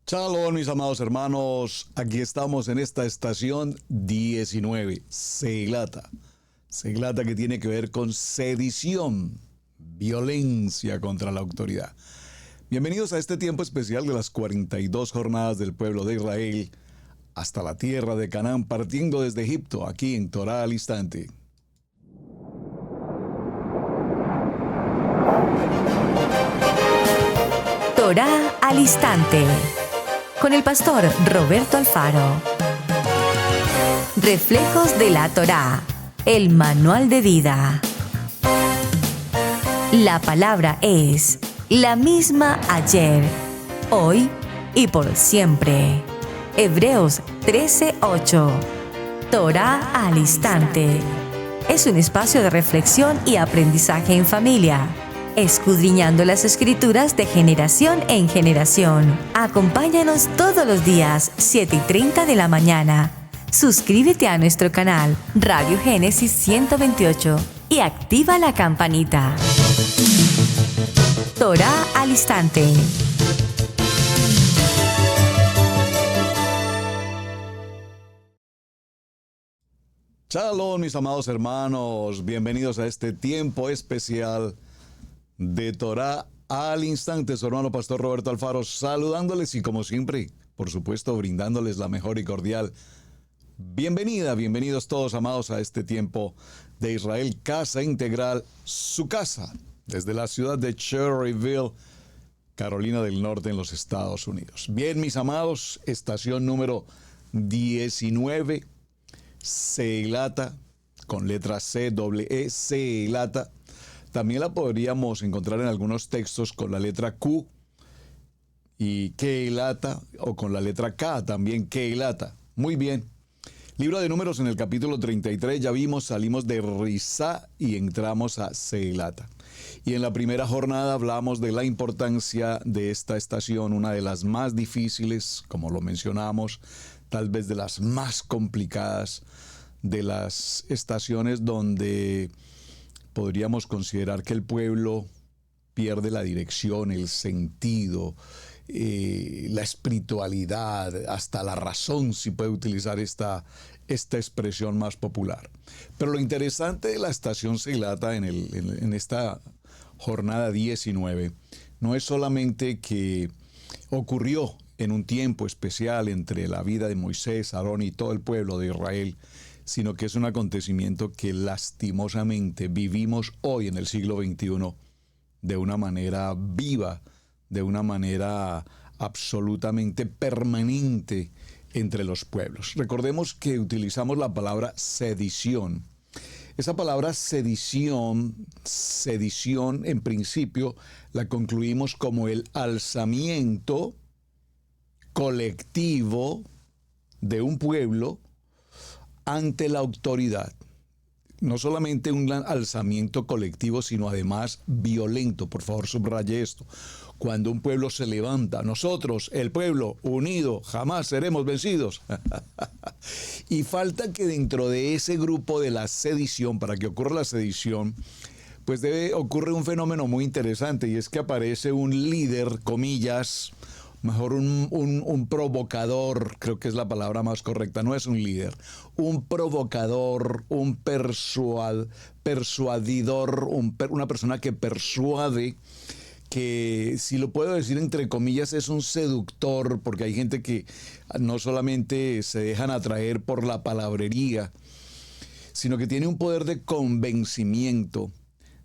Shalom, mis amados hermanos. Aquí estamos en esta estación 19, Seilata. Seilata que tiene que ver con sedición, violencia contra la autoridad. Bienvenidos a este tiempo especial de las 42 jornadas del pueblo de Israel hasta la tierra de Canaán, partiendo desde Egipto, aquí en Torá al Instante. Torá al Instante, con el pastor Roberto Alfaro. Reflejos de la Torá, el manual de vida. La palabra es la misma ayer, hoy y por siempre. Hebreos 13:8. Torá al Instante. Es un espacio de reflexión y aprendizaje en familia, escudriñando las Escrituras de generación en generación. Acompáñanos todos los días, 7:30 de la mañana. Suscríbete a nuestro canal Radio Génesis 128 y activa la campanita. Torá al Instante. Shalom, mis amados hermanos. Bienvenidos a este tiempo especial de Torá al Instante. Su hermano pastor Roberto Alfaro saludándoles y como siempre, por supuesto, brindándoles la mejor y cordial bienvenida. Bienvenidos todos, amados, a este tiempo de Israel, Casa Integral, su casa, desde la ciudad de Cherryville, Carolina del Norte, en los Estados Unidos. Bien, mis amados, estación número 19, Seilata, con letra C, doble E, Seilata. También la podríamos encontrar en algunos textos con la letra Q y Keilata, o con la letra K, también Keilata. Muy bien. Libro de Números en el capítulo 33, ya vimos, salimos de Risá y entramos a Seilata. Y en la primera jornada hablamos de la importancia de esta estación, una de las más difíciles, como lo mencionamos, tal vez de las más complicadas de las estaciones donde podríamos considerar que el pueblo pierde la dirección, el sentido, la espiritualidad, hasta la razón, si puede utilizar esta expresión más popular. Pero lo interesante de la estación Seilata en esta jornada 19 no es solamente que ocurrió en un tiempo especial entre la vida de Moisés, Aarón y todo el pueblo de Israel, sino que es un acontecimiento que lastimosamente vivimos hoy en el siglo XXI de una manera viva, de una manera absolutamente permanente entre los pueblos. Recordemos que utilizamos la palabra sedición. Esa palabra sedición en principio la concluimos como el alzamiento colectivo de un pueblo ante la autoridad. No solamente un alzamiento colectivo, sino además violento. Por favor, subraye esto. Cuando un pueblo se levanta, nosotros, el pueblo, unido, jamás seremos vencidos. Y falta que dentro de ese grupo de la sedición, para que ocurra la sedición, pues ocurre un fenómeno muy interesante, y es que aparece un líder, comillas, mejor un provocador, creo que es la palabra más correcta, no es un líder, un provocador, un persuadidor, una persona que persuade, que si lo puedo decir entre comillas es un seductor, porque hay gente que no solamente se dejan atraer por la palabrería, sino que tiene un poder de convencimiento,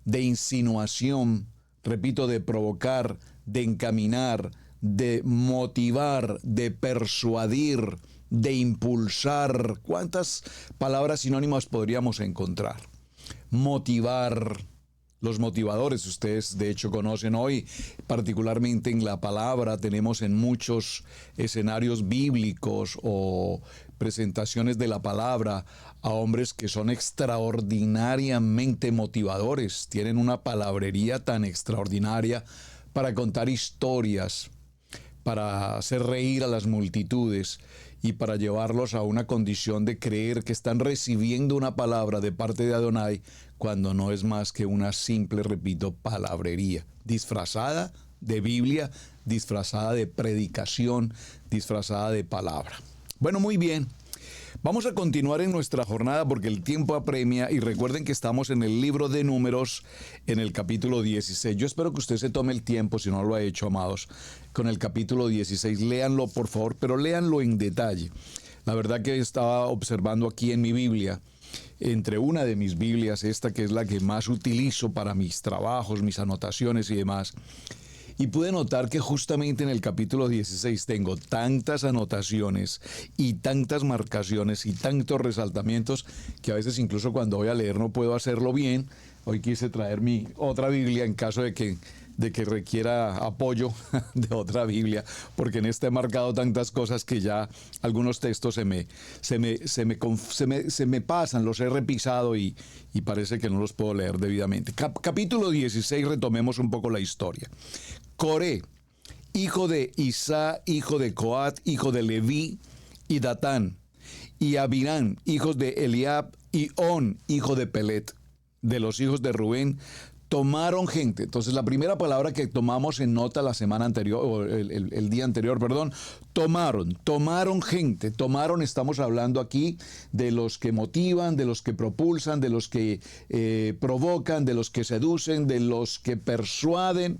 de insinuación, repito, de provocar, de encaminar, de motivar, de persuadir, de impulsar. ¿Cuántas palabras sinónimas podríamos encontrar? Motivar. Los motivadores, ustedes de hecho conocen hoy, particularmente en la palabra, tenemos en muchos escenarios bíblicos o presentaciones de la palabra a hombres que son extraordinariamente motivadores, tienen una palabrería tan extraordinaria para contar historias, para hacer reír a las multitudes y para llevarlos a una condición de creer que están recibiendo una palabra de parte de Adonai, cuando no es más que una simple, repito, palabrería, disfrazada de Biblia, disfrazada de predicación, disfrazada de palabra. Bueno, muy bien. Vamos a continuar en nuestra jornada porque el tiempo apremia y recuerden que estamos en el libro de Números en el capítulo 16. Yo espero que usted se tome el tiempo, si no lo ha hecho, amados, con el capítulo 16. Léanlo, por favor, pero léanlo en detalle. La verdad que estaba observando aquí en mi Biblia, entre una de mis Biblias, esta que es la que más utilizo para mis trabajos, mis anotaciones y demás, y pude notar que justamente en el capítulo 16 tengo tantas anotaciones y tantas marcaciones y tantos resaltamientos que a veces incluso cuando voy a leer no puedo hacerlo bien. Hoy quise traer mi otra Biblia en caso de que requiera apoyo de otra Biblia, porque en esta he marcado tantas cosas que ya algunos textos se me pasan, los he repisado y parece que no los puedo leer debidamente. Capítulo 16, retomemos un poco la historia. Coré, hijo de Isá, hijo de Coat, hijo de Leví, y Datán, y Abirán, hijos de Eliab, y On, hijo de Pelet, de los hijos de Rubén, tomaron gente. Entonces la primera palabra que tomamos en nota la semana anterior, o el día anterior, perdón, tomaron gente. Tomaron, estamos hablando aquí de los que motivan, de los que propulsan, de los que provocan, de los que seducen, de los que persuaden.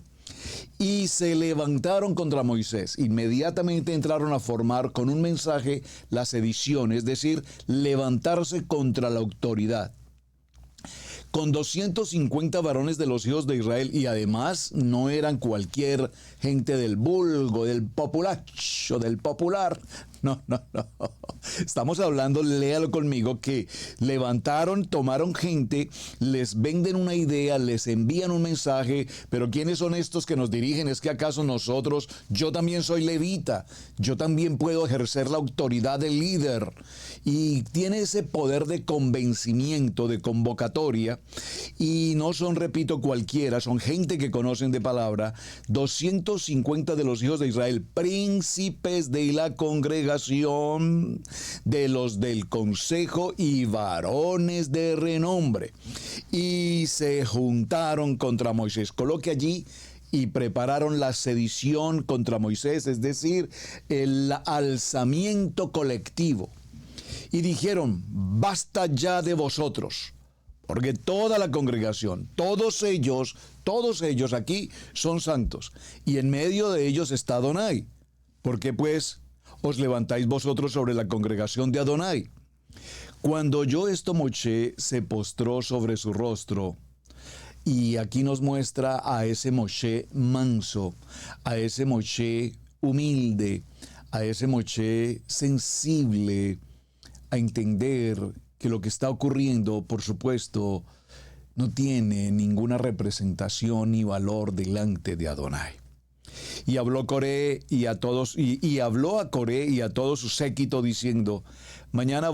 Y se levantaron contra Moisés. Inmediatamente entraron a formar con un mensaje la sedición, es decir, levantarse contra la autoridad. Con 250 varones de los hijos de Israel, y además no eran cualquier gente del vulgo, del populacho, del popular. No. Estamos hablando, léalo conmigo, que levantaron, tomaron gente, les venden una idea, les envían un mensaje, pero ¿quiénes son estos que nos dirigen? ¿Es que acaso nosotros, yo también soy levita, yo también puedo ejercer la autoridad de líder? Y tiene ese poder de convencimiento, de convocatoria, y no son, repito, cualquiera, son gente que conocen de palabra, 250 de los hijos de Israel, príncipes de la congregación, de los del consejo y varones de renombre, y se juntaron contra Moisés. Coloque allí: y prepararon la sedición contra Moisés, es decir, el alzamiento colectivo. Y dijeron: basta ya de vosotros, porque toda la congregación, todos ellos aquí son santos, y en medio de ellos está Adonai. ¿Por qué pues os levantáis vosotros sobre la congregación de Adonai? Cuando oyó esto, Moshe se postró sobre su rostro. Y aquí nos muestra a ese Moshe manso, a ese Moshe humilde, a ese Moshe sensible a entender que lo que está ocurriendo, por supuesto, no tiene ninguna representación ni valor delante de Adonai. Y habló Coré y a todos, y habló a Coré y a todo su séquito diciendo: mañana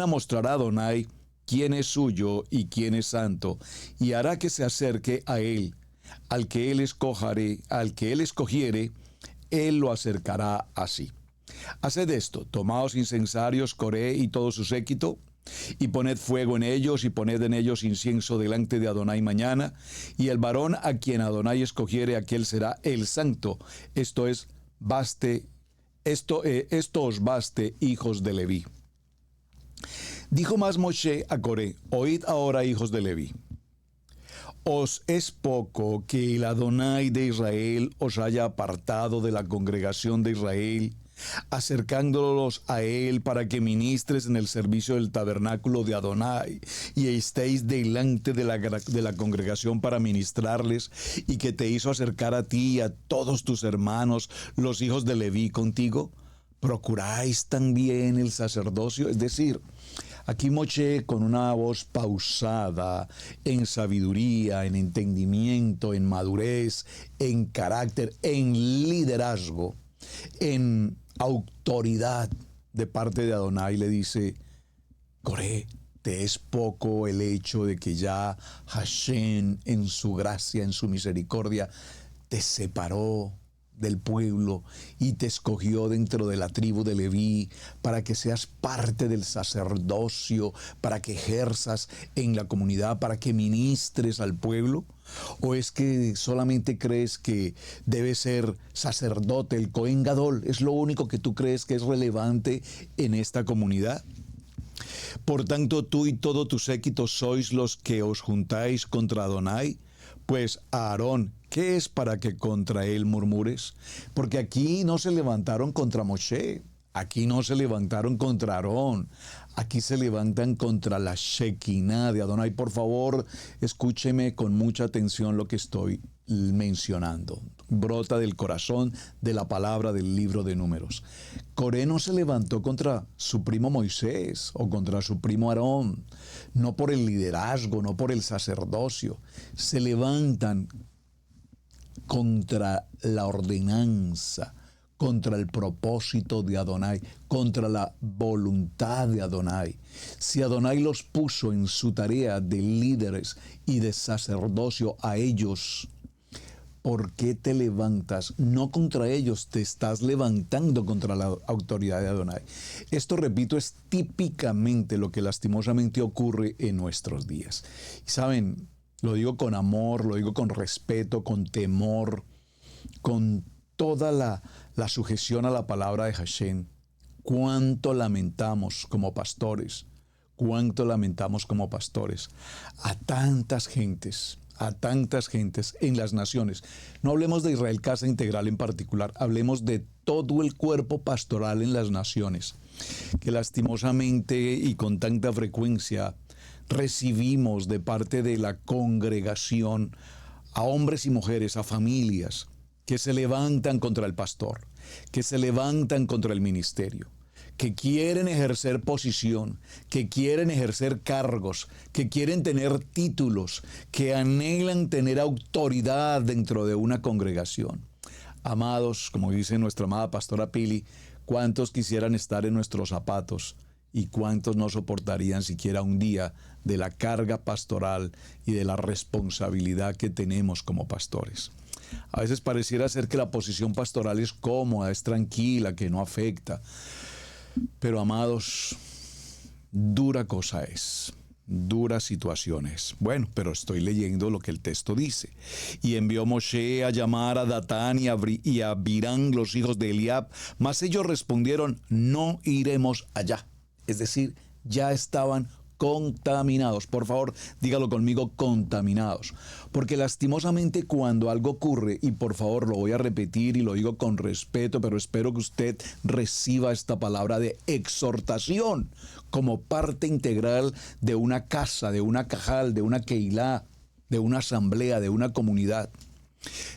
mostrará Adonai quién es suyo y quién es santo, y hará que se acerque a él. Al que él escogiere, él lo acercará así. Haced esto: tomaos incensarios, Coré y todo su séquito, y poned fuego en ellos, y poned en ellos incienso delante de Adonai mañana, y el varón a quien Adonai escogiere, aquel será el santo. Esto os baste, hijos de Leví. Dijo más Moshe a Coré: oíd ahora, hijos de Leví. ¿Os es poco que el Adonai de Israel os haya apartado de la congregación de Israel, acercándolos a él para que ministres en el servicio del tabernáculo de Adonai, y estéis delante de la congregación para ministrarles, y que te hizo acercar a ti y a todos tus hermanos, los hijos de Leví, contigo? ¿Procuráis también el sacerdocio? Es decir, aquí Moshe, con una voz pausada, en sabiduría, en entendimiento, en madurez, en carácter, en liderazgo, en autoridad de parte de Adonai, le dice: Coré, ¿te es poco el hecho de que ya Hashem, en su gracia, en su misericordia, te separó del pueblo y te escogió dentro de la tribu de Leví para que seas parte del sacerdocio, para que ejerzas en la comunidad, para que ministres al pueblo? ¿O es que solamente crees que debe ser sacerdote, el Cohen Gadol? ¿Es lo único que tú crees que es relevante en esta comunidad? Por tanto, tú y todo tu séquito sois los que os juntáis contra Adonai. Pues Aarón, ¿qué es para que contra él murmures? Porque aquí no se levantaron contra Moshe, aquí no se levantaron contra Aarón, aquí se levantan contra la Shekinah de Adonai. Por favor, escúcheme con mucha atención lo que estoy mencionando. Brota del corazón de la palabra del libro de Números. Coré no se levantó contra su primo Moisés o contra su primo Aarón, no por el liderazgo, no por el sacerdocio. Se levantan contra la ordenanza, contra el propósito de Adonai, contra la voluntad de Adonai. Si Adonai los puso en su tarea de líderes y de sacerdocio a ellos, ¿por qué te levantas? No contra ellos, te estás levantando contra la autoridad de Adonai. Esto, repito, es típicamente lo que lastimosamente ocurre en nuestros días. Y saben, lo digo con amor, lo digo con respeto, con temor, con toda la sujeción a la palabra de Hashem. Cuánto lamentamos como pastores, a tantas gentes en las naciones. No hablemos de Israel Casa Integral en particular, hablemos de todo el cuerpo pastoral en las naciones, que lastimosamente y con tanta frecuencia recibimos de parte de la congregación a hombres y mujeres, a familias, que se levantan contra el pastor, que se levantan contra el ministerio, que quieren ejercer posición, que quieren ejercer cargos, que quieren tener títulos, que anhelan tener autoridad dentro de una congregación. Amados, como dice nuestra amada pastora Pili, ¿cuántos quisieran estar en nuestros zapatos? ¿Y cuántos no soportarían siquiera un día de la carga pastoral y de la responsabilidad que tenemos como pastores? A veces pareciera ser que la posición pastoral es cómoda, es tranquila, que no afecta. Pero amados, dura cosa es, duras situaciones. Bueno, pero estoy leyendo lo que el texto dice. Y envió Moshe a llamar a Datán y a Abirán, los hijos de Eliab, mas ellos respondieron, no iremos allá. Es decir, ya estaban contaminados. Por favor, dígalo conmigo, contaminados. Porque lastimosamente cuando algo ocurre, y por favor lo voy a repetir y lo digo con respeto, pero espero que usted reciba esta palabra de exhortación como parte integral de una casa, de una cajal, de una keilá, de una asamblea, de una comunidad.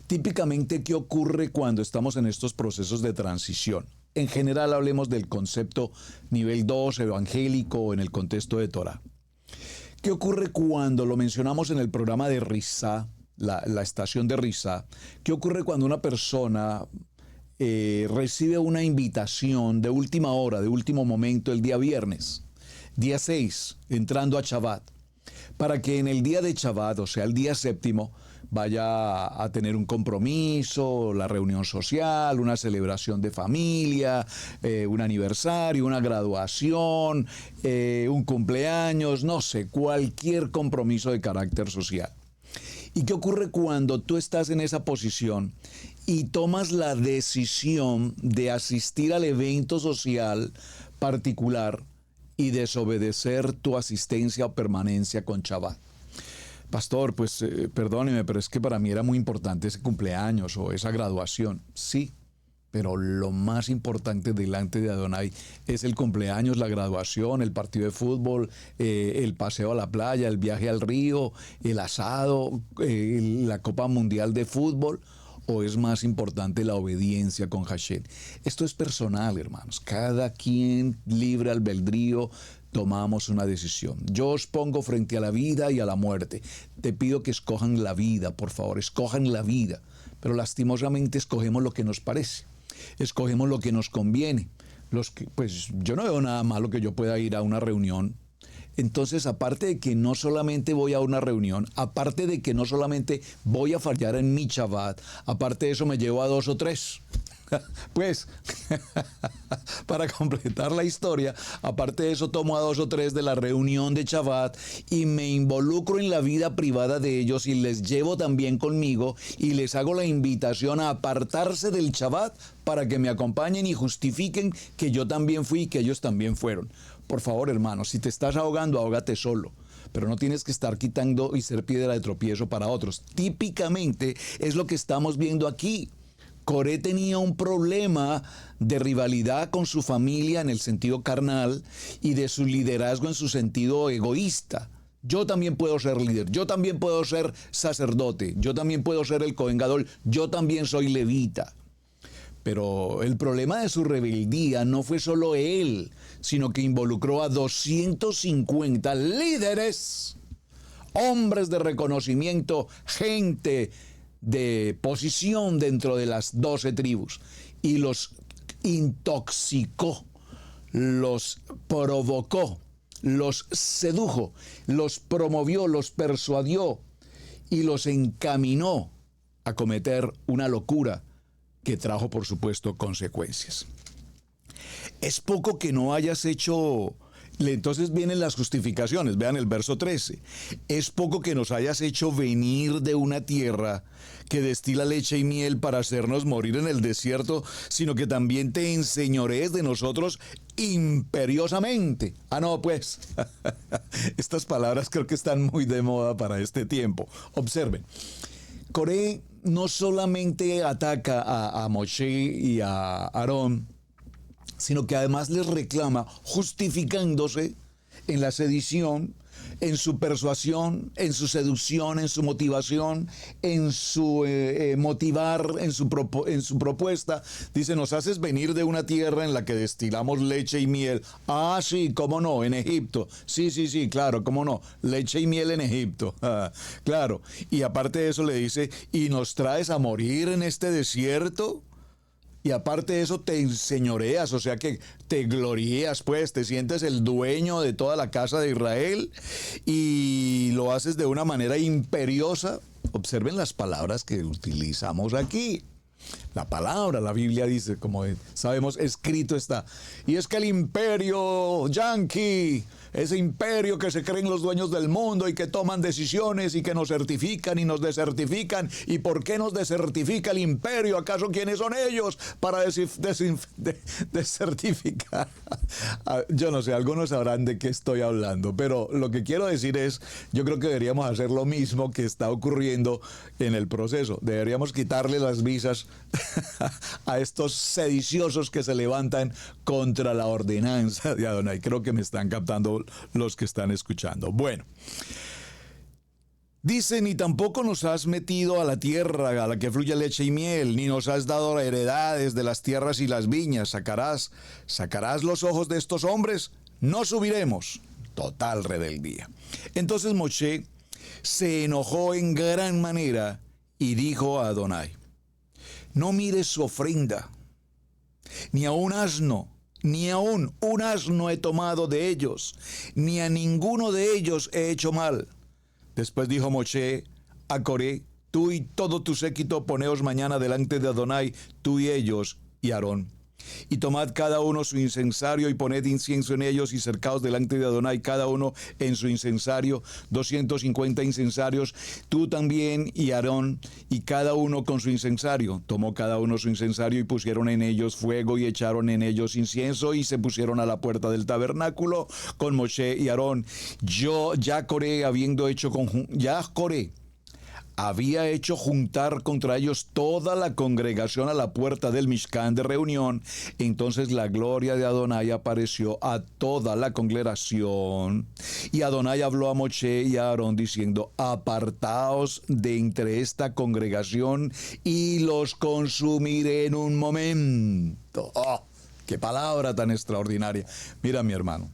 Típicamente, ¿qué ocurre cuando estamos en estos procesos de transición? En general hablemos del concepto nivel 2 evangélico en el contexto de Torah. ¿Qué ocurre cuando lo mencionamos en el programa de Rizá, la estación de Rizá? ¿Qué ocurre cuando una persona recibe una invitación de última hora, de último momento, el día viernes, día 6, entrando a Shabbat, para que en el día de Shabbat, o sea, el día séptimo, vaya a tener un compromiso, la reunión social, una celebración de familia, un aniversario, una graduación, un cumpleaños, no sé, cualquier compromiso de carácter social? ¿Y qué ocurre cuando tú estás en esa posición y tomas la decisión de asistir al evento social particular y desobedecer tu asistencia o permanencia con Shabbat? Pastor, pues perdóneme, pero es que para mí era muy importante ese cumpleaños o esa graduación. Sí, pero lo más importante delante de Adonai es el cumpleaños, la graduación, el partido de fútbol, el paseo a la playa, el viaje al río, el asado, la Copa Mundial de Fútbol. ¿O es más importante la obediencia con Hashem? Esto es personal, hermanos. Cada quien, libre albedrío, tomamos una decisión. Yo os pongo frente a la vida y a la muerte. Te pido que escojan la vida, por favor, escojan la vida. Pero lastimosamente escogemos lo que nos parece. Escogemos lo que nos conviene. Pues yo no veo nada malo que yo pueda ir a una reunión Entonces, aparte de que no solamente voy a una reunión, aparte de que no solamente voy a fallar en mi Shabbat, aparte de eso me llevo a 2 o 3. Pues, para completar la historia, aparte de eso tomo a 2 o 3 de la reunión de Shabbat y me involucro en la vida privada de ellos y les llevo también conmigo y les hago la invitación a apartarse del Shabbat para que me acompañen y justifiquen que yo también fui y que ellos también fueron. Por favor, hermano, si te estás ahogando, ahógate solo. Pero no tienes que estar quitando y ser piedra de tropiezo para otros. Típicamente es lo que estamos viendo aquí. Coré tenía un problema de rivalidad con su familia en el sentido carnal y de su liderazgo en su sentido egoísta. Yo también puedo ser líder, yo también puedo ser sacerdote, yo también puedo ser el Cohen Gadol, yo también soy levita. Pero el problema de su rebeldía no fue solo él, sino que involucró a 250 líderes, hombres de reconocimiento, gente de posición dentro de las 12 tribus, y los intoxicó, los provocó, los sedujo, los promovió, los persuadió y los encaminó a cometer una locura que trajo, por supuesto, consecuencias. Es poco que no hayas hecho. Entonces vienen las justificaciones, vean el verso 13. Es poco que nos hayas hecho venir de una tierra que destila leche y miel para hacernos morir en el desierto, sino que también te enseñorees de nosotros imperiosamente. Ah, no, pues, estas palabras creo que están muy de moda para este tiempo. Observen, Coré no solamente ataca a Moshe y a Aarón, sino que además les reclama, justificándose en la sedición, en su persuasión, en su seducción, en su motivación, en su motivar, en su propuesta. Dice, nos haces venir de una tierra en la que destilamos leche y miel. Ah, sí, cómo no, en Egipto. Sí, claro, cómo no, leche y miel en Egipto. Claro, y aparte de eso le dice, ¿y nos traes a morir en este desierto? Y aparte de eso te enseñoreas, o sea que te glorías, pues, te sientes el dueño de toda la casa de Israel y lo haces de una manera imperiosa. Observen las palabras que utilizamos aquí. La palabra, la Biblia dice, como sabemos, escrito está. Y es que el imperio yanqui, ese imperio que se creen los dueños del mundo y que toman decisiones y que nos certifican y nos desertifican. ¿Y por qué nos desertifica el imperio? ¿Acaso quiénes son ellos para desertificar? Yo no sé, algunos sabrán de qué estoy hablando, pero lo que quiero decir es, yo creo que deberíamos hacer lo mismo que está ocurriendo en el proceso. Deberíamos quitarle las visas a estos sediciosos que se levantan contra la ordenanza de Adonai. Creo que me están captando los que están escuchando. Bueno, dice, ni tampoco nos has metido a la tierra a la que fluye leche y miel, ni nos has dado heredades de las tierras y las viñas. ¿Sacarás los ojos de estos hombres? No subiremos. Total rebeldía. Entonces Moshe se enojó en gran manera y dijo a Adonai, no mires su ofrenda, ni a un asno, ni aún un asno he tomado de ellos, ni a ninguno de ellos he hecho mal. Después dijo Moshe a Coré, tú y todo tu séquito poneos mañana delante de Adonai, tú y ellos y Aarón. Y tomad cada uno su incensario y poned incienso en ellos y cercaos delante de Adonai cada uno en su incensario, 250 incensarios, tú también y Aarón, y cada uno con su incensario. Tomó cada uno su incensario y pusieron en ellos fuego y echaron en ellos incienso y se pusieron a la puerta del tabernáculo con Moshe y Aarón. Coré había hecho juntar contra ellos toda la congregación a la puerta del Mishkan de reunión. Entonces la gloria de Adonai apareció a toda la congregación. Y Adonai habló a Moshe y a Aarón diciendo, apartaos de entre esta congregación y los consumiré en un momento. ¡Oh, qué palabra tan extraordinaria! Mira, mi hermano,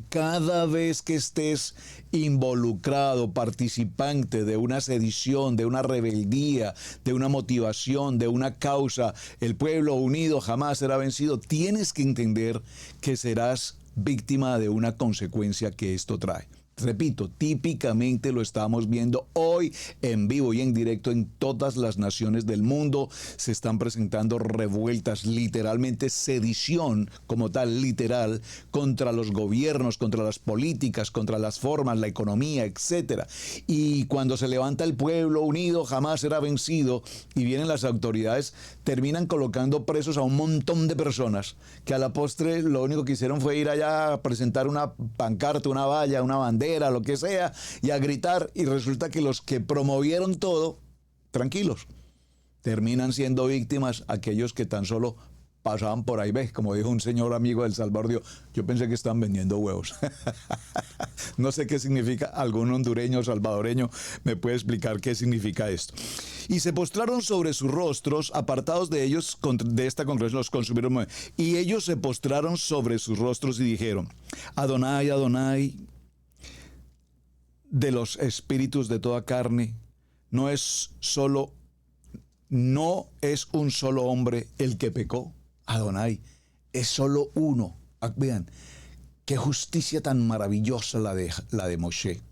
cada vez que estés involucrado, participante de una sedición, de una rebeldía, de una motivación, de una causa, el pueblo unido jamás será vencido. Tienes que entender que serás víctima de una consecuencia que esto trae. Repito, típicamente lo estamos viendo hoy en vivo y en directo en todas las naciones del mundo. Se están presentando revueltas, literalmente sedición como tal, literal, contra los gobiernos, contra las políticas, contra las formas, la economía, etc. Y cuando se levanta el pueblo unido, jamás será vencido, y vienen las autoridades, terminan colocando presos a un montón de personas que a la postre lo único que hicieron fue ir allá a presentar una pancarta, una valla, una bandera, lo que sea, y a gritar, y resulta que los que promovieron todo, tranquilos, terminan siendo víctimas aquellos que tan solo pasaban por ahí. Ves, como dijo un señor amigo del Salvador, yo pensé que estaban vendiendo huevos. No sé qué significa, algún hondureño o salvadoreño me puede explicar qué significa esto. Y se postraron sobre sus rostros, apartados de ellos, de esta congregación, los consumieron. Y ellos se postraron sobre sus rostros y dijeron: Adonai, Adonai, de los espíritus de toda carne, no es un solo hombre el que pecó. Adonai, es solo uno. Vean, qué justicia tan maravillosa la de Moshe.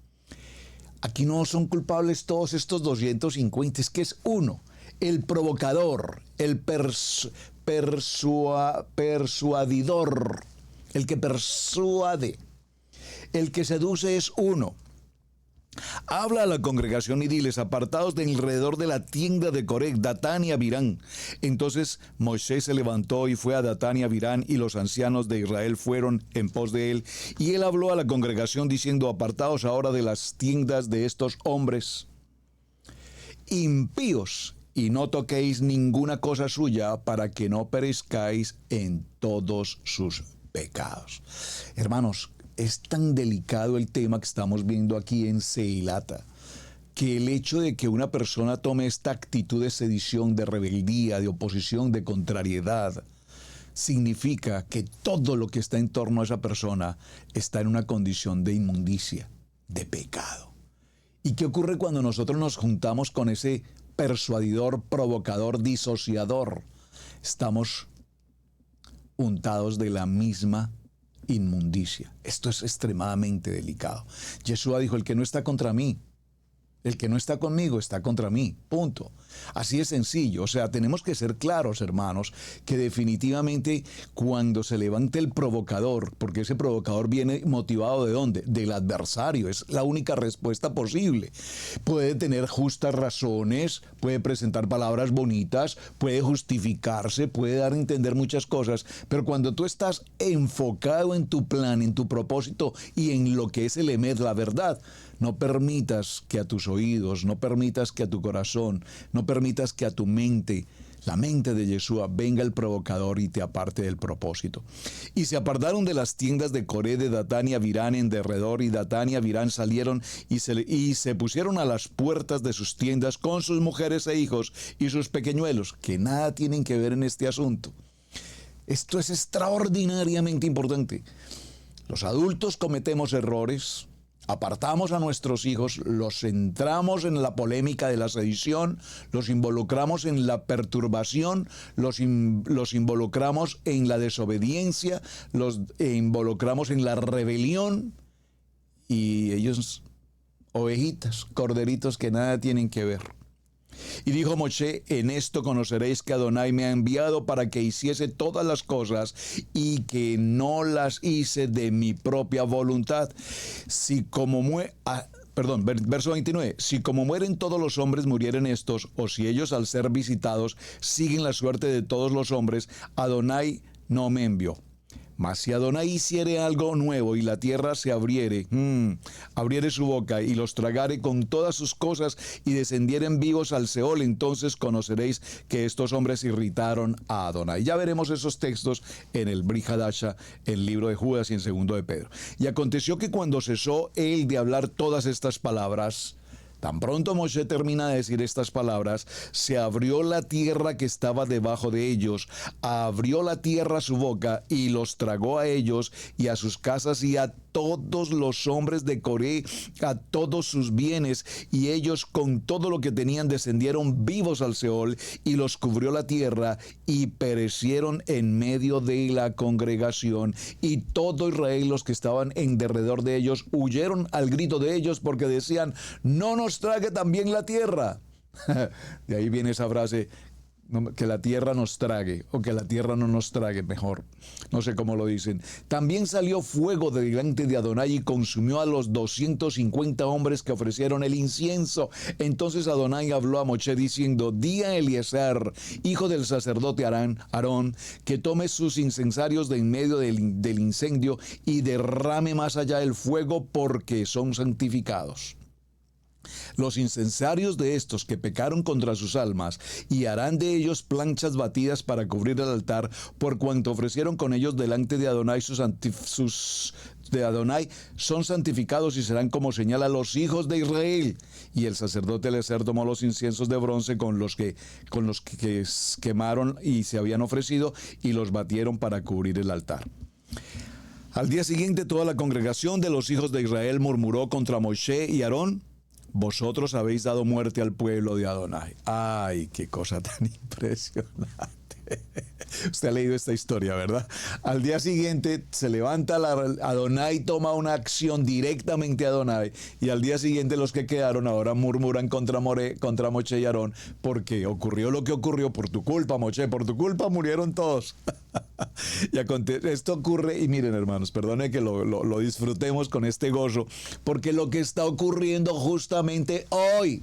Aquí no son culpables todos estos 250, es que es uno. El provocador, el persuadidor, el que persuade, el que seduce es uno. Habla a la congregación y diles: apartados de alrededor de la tienda de Coré, Datán y Abirán. Entonces Moisés se levantó y fue a Datán y Abirán, y los ancianos de Israel fueron en pos de él. Y él habló a la congregación diciendo: apartaos ahora de las tiendas de estos hombres impíos, y no toquéis ninguna cosa suya, para que no perezcáis en todos sus pecados. Hermanos, es tan delicado el tema que estamos viendo aquí en Seilata, que el hecho de que una persona tome esta actitud de sedición, de rebeldía, de oposición, de contrariedad, significa que todo lo que está en torno a esa persona está en una condición de inmundicia, de pecado. ¿Y qué ocurre cuando nosotros nos juntamos con ese persuadidor, provocador, disociador? Estamos untados de la misma inmundicia. Esto es extremadamente delicado. Yeshua dijo: el que no está contra mí, el que no está conmigo está contra mí, punto. Así de sencillo. O sea, tenemos que ser claros, hermanos, que definitivamente cuando se levante el provocador, porque ese provocador viene motivado ¿de dónde? Del adversario, es la única respuesta posible. Puede tener justas razones, puede presentar palabras bonitas, puede justificarse, puede dar a entender muchas cosas, pero cuando tú estás enfocado en tu plan, en tu propósito y en lo que es el emet, la verdad, no permitas que a tus oídos, no permitas que a tu corazón, no permitas que a tu mente, la mente de Yeshua, venga el provocador y te aparte del propósito. Y se apartaron de las tiendas de Coré, de Datán y Abirán en derredor, y Datán y Abirán salieron y se pusieron a las puertas de sus tiendas con sus mujeres e hijos y sus pequeñuelos, que nada tienen que ver en este asunto. Esto es extraordinariamente importante. Los adultos cometemos errores, apartamos a nuestros hijos, los centramos en la polémica de la sedición, los involucramos en la perturbación, los involucramos en la desobediencia, los involucramos en la rebelión, y ellos, ovejitas, corderitos que nada tienen que ver. Y dijo Moshe: en esto conoceréis que Adonai me ha enviado para que hiciese todas las cosas, y que no las hice de mi propia voluntad. Verso 29. Si como mueren todos los hombres murieren estos, o si ellos al ser visitados siguen la suerte de todos los hombres, Adonai no me envió. Mas si Adonai hiciere algo nuevo y la tierra se abriere su boca y los tragare con todas sus cosas y descendieren vivos al Seol, entonces conoceréis que estos hombres irritaron a Adonai. Ya veremos esos textos en el Brit Hadasha, en el libro de Judas y en segundo de Pedro. Y aconteció que cuando cesó él de hablar todas estas palabras, tan pronto Moshe termina de decir estas palabras, se abrió la tierra que estaba debajo de ellos, abrió la tierra su boca y los tragó a ellos y a sus casas y a todos los hombres de Coré, a todos sus bienes, y ellos con todo lo que tenían descendieron vivos al Seol, y los cubrió la tierra, y perecieron en medio de la congregación. Y todo Israel, los que estaban en derredor de ellos, huyeron al grito de ellos, porque decían: no nos trague también la tierra. De ahí viene esa frase, que la tierra nos trague, o que la tierra no nos trague, mejor, no sé cómo lo dicen. También salió fuego de delante de Adonai y consumió a los 250 hombres que ofrecieron el incienso. Entonces Adonai habló a Moshe diciendo: di a Eliezer, hijo del sacerdote Aarón, que tome sus incensarios de en medio del incendio y derrame más allá el fuego, porque son santificados. Los incensarios de estos que pecaron contra sus almas, y harán de ellos planchas batidas para cubrir el altar, por cuanto ofrecieron con ellos delante de Adonai de Adonai, son santificados y serán como señal a los hijos de Israel. Y el sacerdote Eliezer tomó los inciensos de bronce con los que quemaron y se habían ofrecido, y los batieron para cubrir el altar. Al día siguiente, toda la congregación de los hijos de Israel murmuró contra Moshe y Aarón: vosotros habéis dado muerte al pueblo de Adonai. ¡Ay, qué cosa tan impresionante! Usted ha leído esta historia, ¿verdad? Al día siguiente se levanta Adonai, toma una acción directamente a Adonai, y al día siguiente los que quedaron ahora murmuran contra Moshe y Aarón, porque ocurrió lo que ocurrió por tu culpa, Moshe, por tu culpa murieron todos. Y esto ocurre, y miren, hermanos, perdone que lo disfrutemos con este gozo, porque lo que está ocurriendo justamente hoy.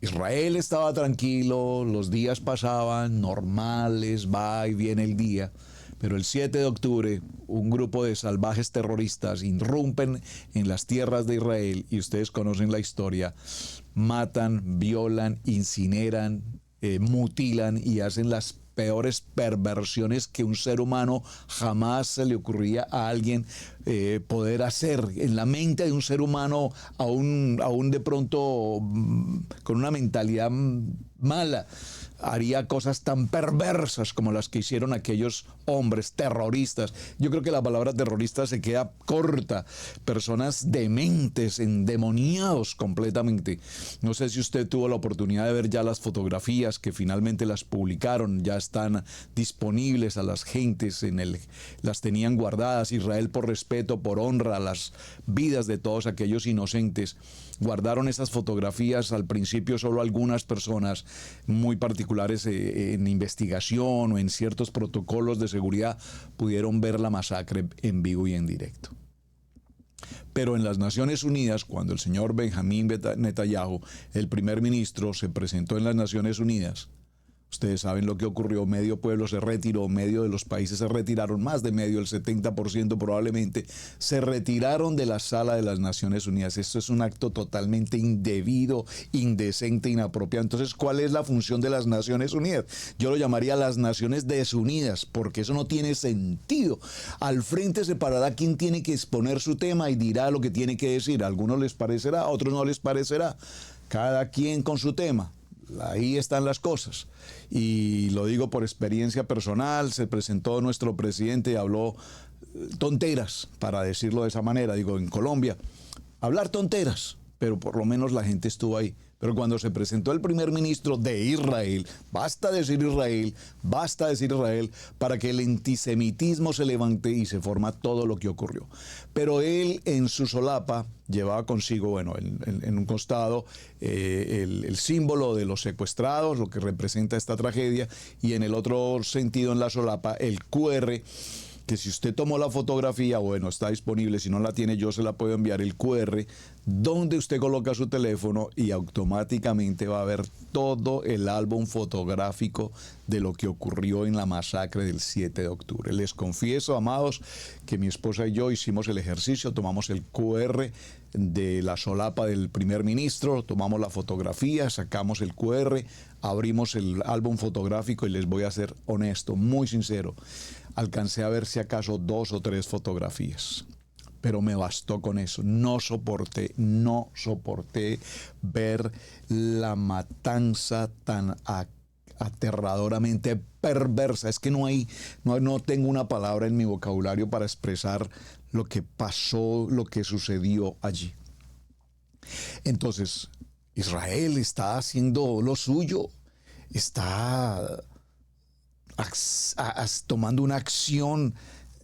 Israel estaba tranquilo, los días pasaban normales, va y viene el día, pero el 7 de octubre un grupo de salvajes terroristas irrumpen en las tierras de Israel, y ustedes conocen la historia: matan, violan, incineran, mutilan y hacen las peores perversiones que un ser humano jamás se le ocurría a alguien poder hacer. En la mente de un ser humano, aún de pronto con una mentalidad mala, haría cosas tan perversas como las que hicieron aquellos hombres terroristas. Yo creo que la palabra terrorista se queda corta. Personas dementes, endemoniados completamente. No sé si usted tuvo la oportunidad de ver ya las fotografías que finalmente las publicaron, ya están disponibles a las gentes, las tenían guardadas. Israel, por respeto, por honra a las vidas de todos aquellos inocentes, guardaron esas fotografías. Al principio solo algunas personas muy particulares en investigación o en ciertos protocolos de seguridad pudieron ver la masacre en vivo y en directo. Pero en las Naciones Unidas, cuando el señor Benjamín Netanyahu, el primer ministro, se presentó en las Naciones Unidas, ustedes saben lo que ocurrió. Medio pueblo se retiró, medio de los países se retiraron, más de medio, el 70% probablemente, se retiraron de la sala de las Naciones Unidas. Esto es un acto totalmente indebido, indecente, inapropiado. Entonces, ¿cuál es la función de las Naciones Unidas? Yo lo llamaría las Naciones Desunidas, porque eso no tiene sentido. Al frente se parará quien tiene que exponer su tema y dirá lo que tiene que decir. A algunos les parecerá, a otros no les parecerá. Cada quien con su tema. Ahí están las cosas, y lo digo por experiencia personal. Se presentó nuestro presidente y habló tonteras, para decirlo de esa manera. Digo, en Colombia, hablar tonteras, pero por lo menos la gente estuvo ahí. Pero cuando se presentó el primer ministro de Israel, basta decir Israel, para que el antisemitismo se levante y se forma todo lo que ocurrió. Pero él, en su solapa, llevaba consigo, bueno, en un costado el símbolo de los secuestrados, lo que representa esta tragedia, y en el otro sentido, en la solapa, el QR, que si usted tomó la fotografía, bueno, está disponible. Si no la tiene, yo se la puedo enviar, el QR, donde usted coloca su teléfono y automáticamente va a ver todo el álbum fotográfico de lo que ocurrió en la masacre del 7 de octubre. Les confieso, amados, que mi esposa y yo hicimos el ejercicio, tomamos el QR de la solapa del primer ministro, tomamos la fotografía, sacamos el QR, abrimos el álbum fotográfico, y les voy a ser honesto, muy sincero, alcancé a ver si acaso 2 o 3 fotografías, pero me bastó con eso. No soporté ver la matanza tan aterradoramente perversa. Es que no tengo una palabra en mi vocabulario para expresar lo que pasó, lo que sucedió allí. Entonces, Israel está haciendo lo suyo, está tomando una acción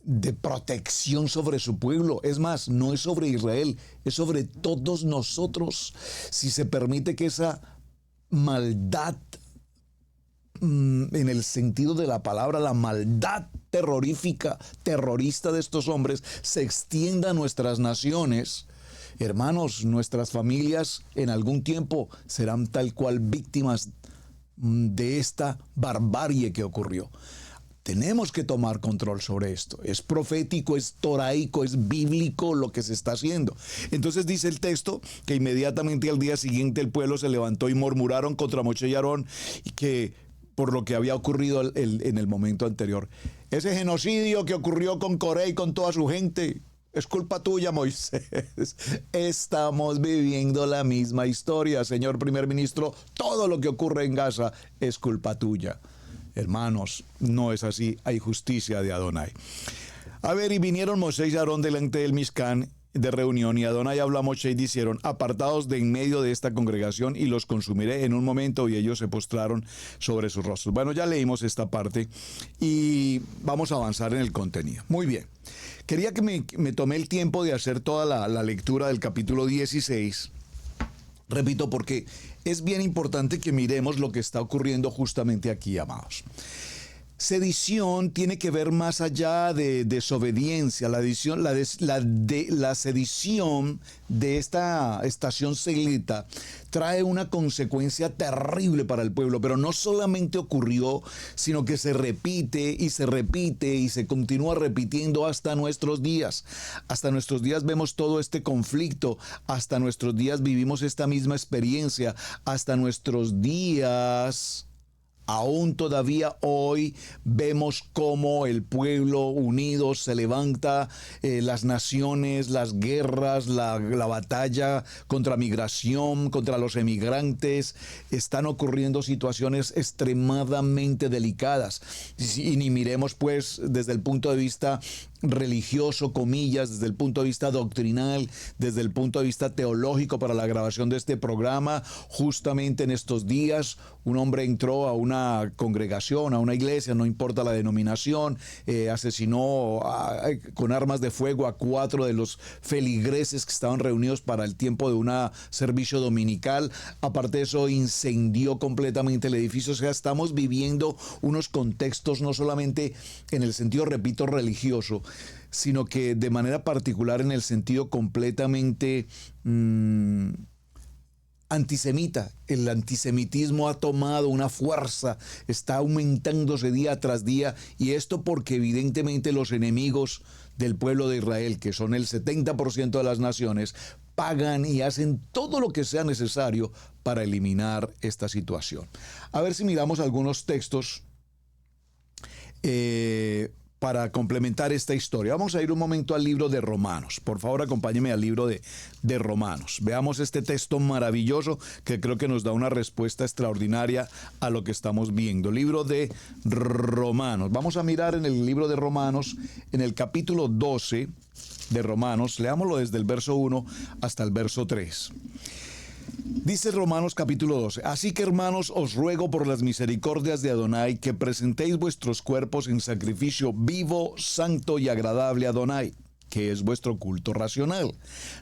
de protección sobre su pueblo. Es más, no es sobre Israel, es sobre todos nosotros. Si se permite que esa maldad, en el sentido de la palabra, la maldad terrorista de estos hombres se extienda a nuestras naciones, hermanos, nuestras familias en algún tiempo serán tal cual víctimas de esta barbarie que ocurrió. Tenemos que tomar control sobre esto. Es profético, es toraico, es bíblico lo que se está haciendo. Entonces dice el texto que inmediatamente al día siguiente el pueblo se levantó y murmuraron contra Moshe y Aarón, y que por lo que había ocurrido en el momento anterior. Ese genocidio que ocurrió con Coré y con toda su gente, es culpa tuya, Moisés. Estamos viviendo la misma historia, señor primer ministro. Todo lo que ocurre en Gaza es culpa tuya. Hermanos, no es así. Hay justicia de Adonai. A ver, y vinieron Moisés y Aarón delante del Mishkan de reunión, y Adonai habló a Moshe y dijeron: apartaos de en medio de esta congregación y los consumiré en un momento. Y ellos se postraron sobre sus rostros. Bueno, ya leímos esta parte y vamos a avanzar en el contenido. Muy bien. Quería que me tomé el tiempo de hacer toda la lectura del capítulo 16. Repito, porque es bien importante que miremos lo que está ocurriendo justamente aquí, amados. Sedición tiene que ver más allá de desobediencia. La sedición de esta estación selita trae una consecuencia terrible para el pueblo, pero no solamente ocurrió, sino que se repite y se continúa repitiendo hasta nuestros días. Hasta nuestros días vemos todo este conflicto, hasta nuestros días vivimos esta misma experiencia, hasta nuestros días. Aún todavía hoy vemos cómo el pueblo unido se levanta, las naciones, las guerras, la batalla contra migración, contra los emigrantes. Están ocurriendo situaciones extremadamente delicadas. Y ni miremos pues desde el punto de vista religioso, comillas, desde el punto de vista doctrinal, desde el punto de vista teológico para la grabación de este programa. Justamente en estos días un hombre entró a una congregación, a una iglesia, no importa la denominación, asesinó con armas de fuego a 4 de los feligreses que estaban reunidos para el tiempo de un servicio dominical. Aparte de eso, incendió completamente el edificio. O sea, estamos viviendo unos contextos no solamente en el sentido, repito, religioso, sino que de manera particular en el sentido completamente antisemita. El antisemitismo ha tomado una fuerza, está aumentándose día tras día, y esto porque evidentemente los enemigos del pueblo de Israel, que son el 70% de las naciones, pagan y hacen todo lo que sea necesario para eliminar esta situación. A ver si miramos algunos textos para complementar esta historia. Vamos a ir un momento al libro de Romanos. Por favor, acompáñeme al libro de Romanos. Veamos este texto maravilloso que creo que nos da una respuesta extraordinaria a lo que estamos viendo. Libro de Romanos. Vamos a mirar en el libro de Romanos, en el capítulo 12 de Romanos. Leámoslo desde el verso 1 hasta el verso 3. Dice Romanos capítulo 12: así que, hermanos, os ruego por las misericordias de Adonai que presentéis vuestros cuerpos en sacrificio vivo, santo y agradable a Adonai, que es vuestro culto racional.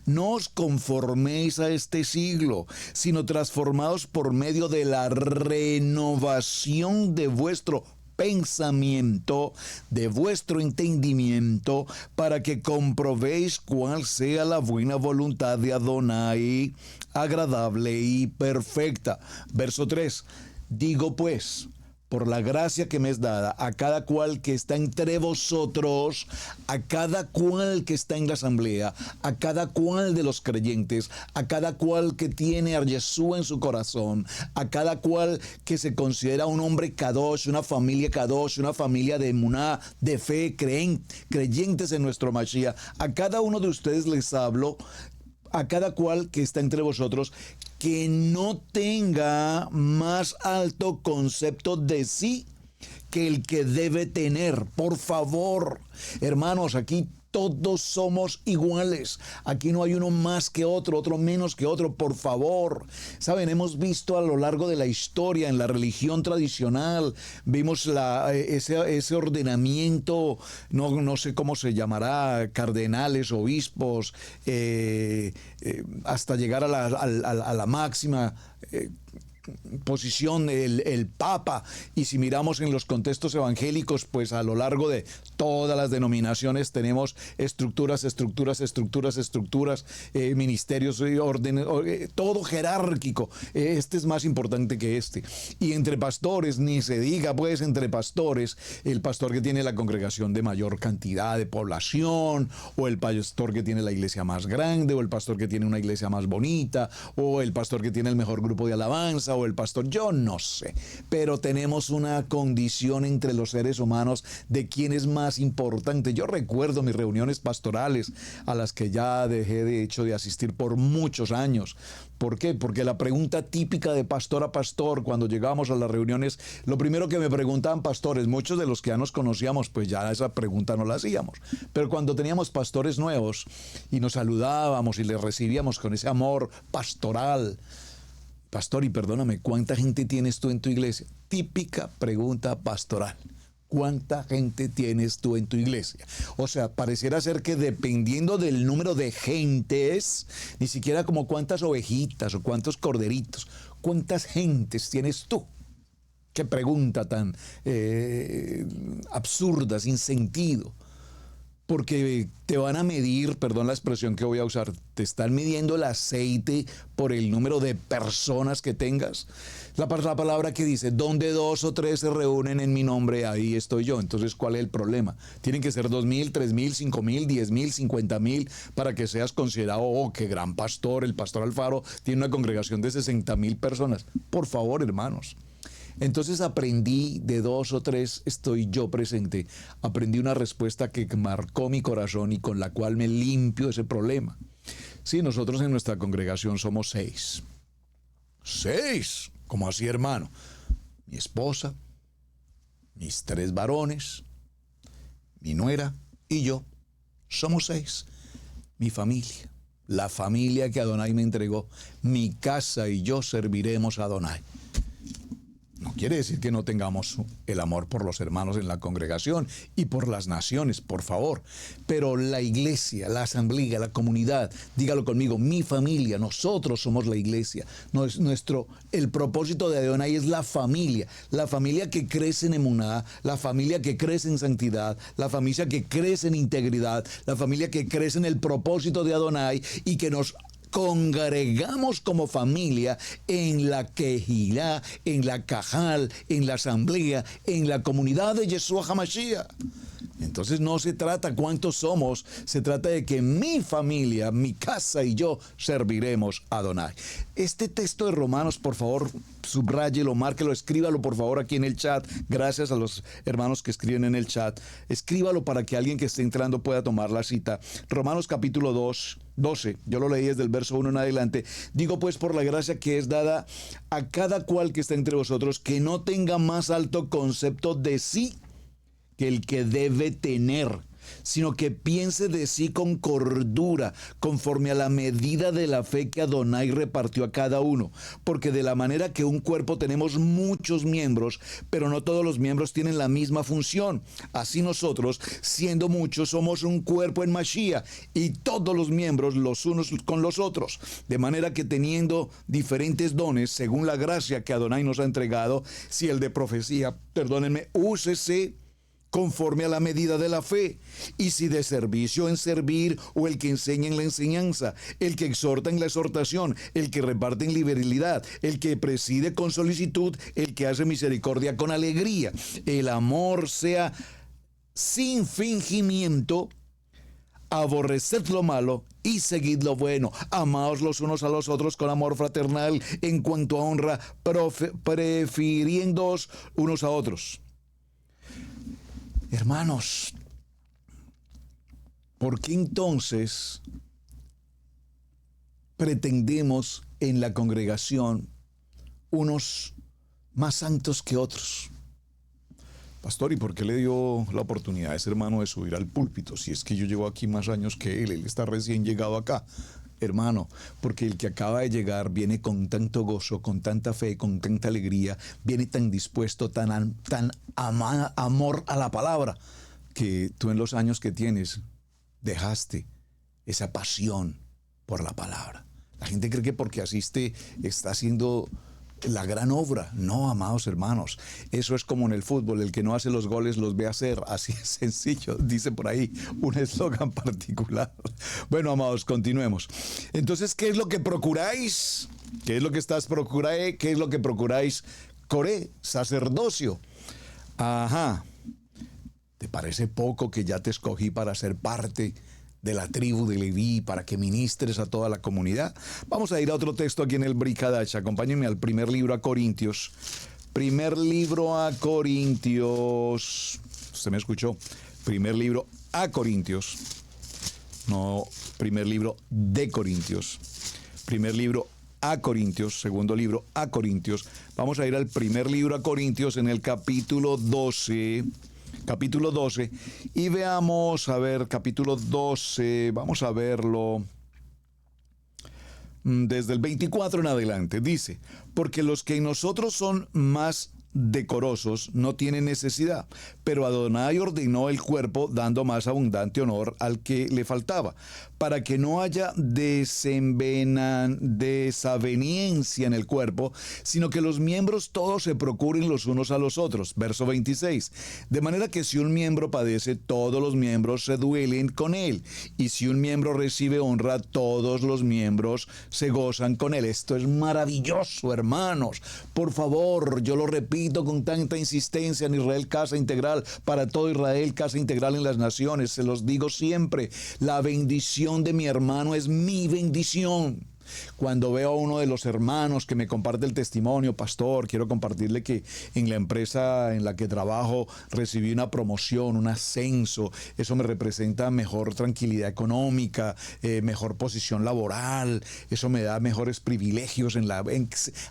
No os conforméis a este siglo, sino transformaos por medio de la renovación de vuestro pensamiento, de vuestro entendimiento, para que comprobéis cuál sea la buena voluntad de Adonai, agradable y perfecta. Verso 3. Digo pues, por la gracia que me es dada, a cada cual que está entre vosotros, a cada cual que está en la asamblea, a cada cual de los creyentes, a cada cual que tiene a Yeshua en su corazón, a cada cual que se considera un hombre kadosh, una familia kadosh, una familia de emuná, de fe, creyentes en nuestro Mashiach. A cada uno de ustedes les hablo, a cada cual que está entre vosotros, que no tenga más alto concepto de sí que el que debe tener. Por favor, hermanos, aquí todos somos iguales. Aquí no hay uno más que otro, otro menos que otro, por favor. Saben, hemos visto a lo largo de la historia, en la religión tradicional, vimos ese ordenamiento, no sé cómo se llamará, cardenales, obispos, hasta llegar a la máxima posición el Papa. Y si miramos en los contextos evangélicos, pues a lo largo de todas las denominaciones tenemos estructuras, ministerios, órdenes, todo jerárquico. Este es más importante que este. Y entre pastores, ni se diga, pues entre pastores, el pastor que tiene la congregación de mayor cantidad de población, o el pastor que tiene la iglesia más grande, o el pastor que tiene una iglesia más bonita, o el pastor que tiene el mejor grupo de alabanza, o el pastor, yo no sé, pero tenemos una condición entre los seres humanos de quién es más importante. Yo recuerdo mis reuniones pastorales a las que ya dejé de hecho de asistir por muchos años. ¿Por qué? Porque la pregunta típica de pastor a pastor cuando llegábamos a las reuniones, lo primero que me preguntaban pastores, muchos de los que ya nos conocíamos, pues ya esa pregunta no la hacíamos, pero cuando teníamos pastores nuevos y nos saludábamos y les recibíamos con ese amor pastoral: pastor, y perdóname, ¿cuánta gente tienes tú en tu iglesia? Típica pregunta pastoral. ¿Cuánta gente tienes tú en tu iglesia? O sea, pareciera ser que dependiendo del número de gentes, ni siquiera como cuántas ovejitas o cuántos corderitos, ¿cuántas gentes tienes tú? Qué pregunta tan absurda, sin sentido. Porque te van a medir, perdón la expresión que voy a usar, te están midiendo el aceite por el número de personas que tengas. La palabra que dice, donde 2 o 3 se reúnen en mi nombre, ahí estoy yo. Entonces, ¿cuál es el problema? Tienen que ser 2,000, 3,000, 5,000, 10,000, 50,000 para que seas considerado, oh, qué gran pastor. El pastor Alfaro tiene una congregación de 60,000 personas. Por favor, hermanos. Entonces aprendí, de 2 o 3 estoy yo presente, aprendí una respuesta que marcó mi corazón y con la cual me limpio ese problema. Sí, nosotros en nuestra congregación somos 6. 6, ¿cómo así, hermano? Mi esposa, mis 3 varones, mi nuera y yo. Somos 6. Mi familia, la familia que Adonai me entregó, mi casa y yo serviremos a Adonai. No quiere decir que no tengamos el amor por los hermanos en la congregación y por las naciones, por favor. Pero la iglesia, la asamblea, la comunidad, dígalo conmigo, mi familia, nosotros somos la iglesia. El propósito de Adonai es la familia que crece en emuná, la familia que crece en santidad, la familia que crece en integridad, la familia que crece en el propósito de Adonai y que nos congregamos como familia en la quejilá, en la cajal, en la asamblea, en la comunidad de Yeshua HaMashiach. Entonces no se trata cuántos somos, se trata de que mi familia, mi casa y yo serviremos a Adonai. Este texto de Romanos, por favor, subráyelo, márquelo, escríbalo por favor aquí en el chat. Gracias a los hermanos que escriben en el chat. Escríbalo para que alguien que esté entrando pueda tomar la cita. Romanos capítulo 12, yo lo leí desde el verso 1 en adelante. Digo pues, por la gracia que es dada a cada cual que está entre vosotros, que no tenga más alto concepto de sí que el que debe tener, sino que piense de sí con cordura, conforme a la medida de la fe que Adonai repartió a cada uno. Porque de la manera que un cuerpo tenemos muchos miembros, pero no todos los miembros tienen la misma función. Así nosotros, siendo muchos, somos un cuerpo en Mashiach, y todos los miembros los unos con los otros. De manera que teniendo diferentes dones, según la gracia que Adonai nos ha entregado, si el de profecía, perdónenme, úsese conforme a la medida de la fe, y si de servicio en servir, o el que enseña en la enseñanza, el que exhorta en la exhortación, el que reparte en liberalidad, el que preside con solicitud, el que hace misericordia con alegría. El amor sea sin fingimiento, aborreced lo malo y seguid lo bueno. Amaos los unos a los otros con amor fraternal, en cuanto a honra, prefiriéndoos unos a otros. Hermanos, ¿por qué entonces pretendemos en la congregación unos más santos que otros. Pastor, ¿y por qué le dio la oportunidad a ese hermano de subir al púlpito? Si es que yo llevo aquí más años que él está recién llegado acá. Hermano, porque el que acaba de llegar viene con tanto gozo, con tanta fe, con tanta alegría, viene tan dispuesto, tan amor a la palabra, que tú en los años que tienes dejaste esa pasión por la palabra. La gente cree que porque asiste está haciendo la gran obra. No, amados hermanos, eso es como en el fútbol, el que no hace los goles los ve hacer, así es sencillo, dice por ahí un eslogan particular. Bueno, amados, continuemos. Entonces, ¿qué es lo que procuráis? ¿Qué es lo que estás procurando? ¿Qué es lo que procuráis? Coré, sacerdocio. Ajá. ¿Te parece poco que ya te escogí para ser parte de la tribu de Leví, para que ministres a toda la comunidad? Vamos a ir a otro texto aquí en el Brit Hadash. Acompáñenme al primer libro a Corintios. Primer libro a Corintios. ¿Usted me escuchó? Primer libro a Corintios. No, primer libro de Corintios. Primer libro a Corintios. Segundo libro a Corintios. Vamos a ir al primer libro a Corintios en el capítulo 12. Capítulo 12, y veamos, a ver, capítulo 12, vamos a verlo desde el 24 en adelante. Dice, porque los que en nosotros son más decorosos no tienen necesidad, pero Adonai ordenó el cuerpo dando más abundante honor al que le faltaba, para que no haya desaveniencia en el cuerpo, sino que los miembros todos se procuren los unos a los otros. Verso 26. De manera que si un miembro padece, todos los miembros se duelen con él, y si un miembro recibe honra, todos los miembros se gozan con él. Esto es maravilloso, hermanos. Por favor, yo lo repito con tanta insistencia en Israel Casa Integral, para todo Israel Casa Integral en las naciones. Se los digo siempre, la bendición de mi hermano es mi bendición. Cuando veo a uno de los hermanos que me comparte el testimonio, pastor, quiero compartirle que en la empresa en la que trabajo recibí una promoción, un ascenso, eso me representa mejor tranquilidad económica, mejor posición laboral, eso me da mejores privilegios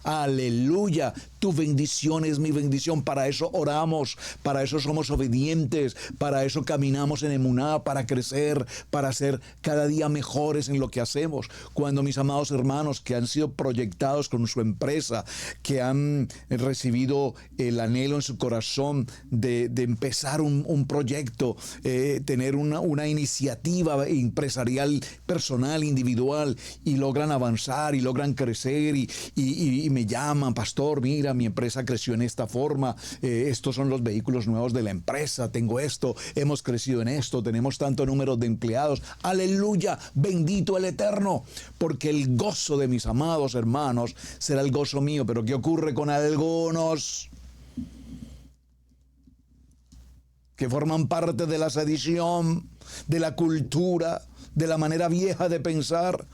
aleluya, tu bendición es mi bendición. Para eso oramos, para eso somos obedientes, para eso caminamos en emuná, para crecer, para ser cada día mejores en lo que hacemos. Cuando mis amados hermanos que han sido proyectados con su empresa, que han recibido el anhelo en su corazón de empezar un proyecto, tener una iniciativa empresarial, personal, individual, y logran avanzar y logran crecer y me llaman, pastor, mira, mi empresa creció en esta forma, estos son los vehículos nuevos de la empresa, tengo esto, hemos crecido en esto, tenemos tanto número de empleados, aleluya, bendito el Eterno, porque el gozo de mis amados hermanos será el gozo mío. Pero ¿qué ocurre con algunos que forman parte de la sedición, de la cultura, de la manera vieja de pensar?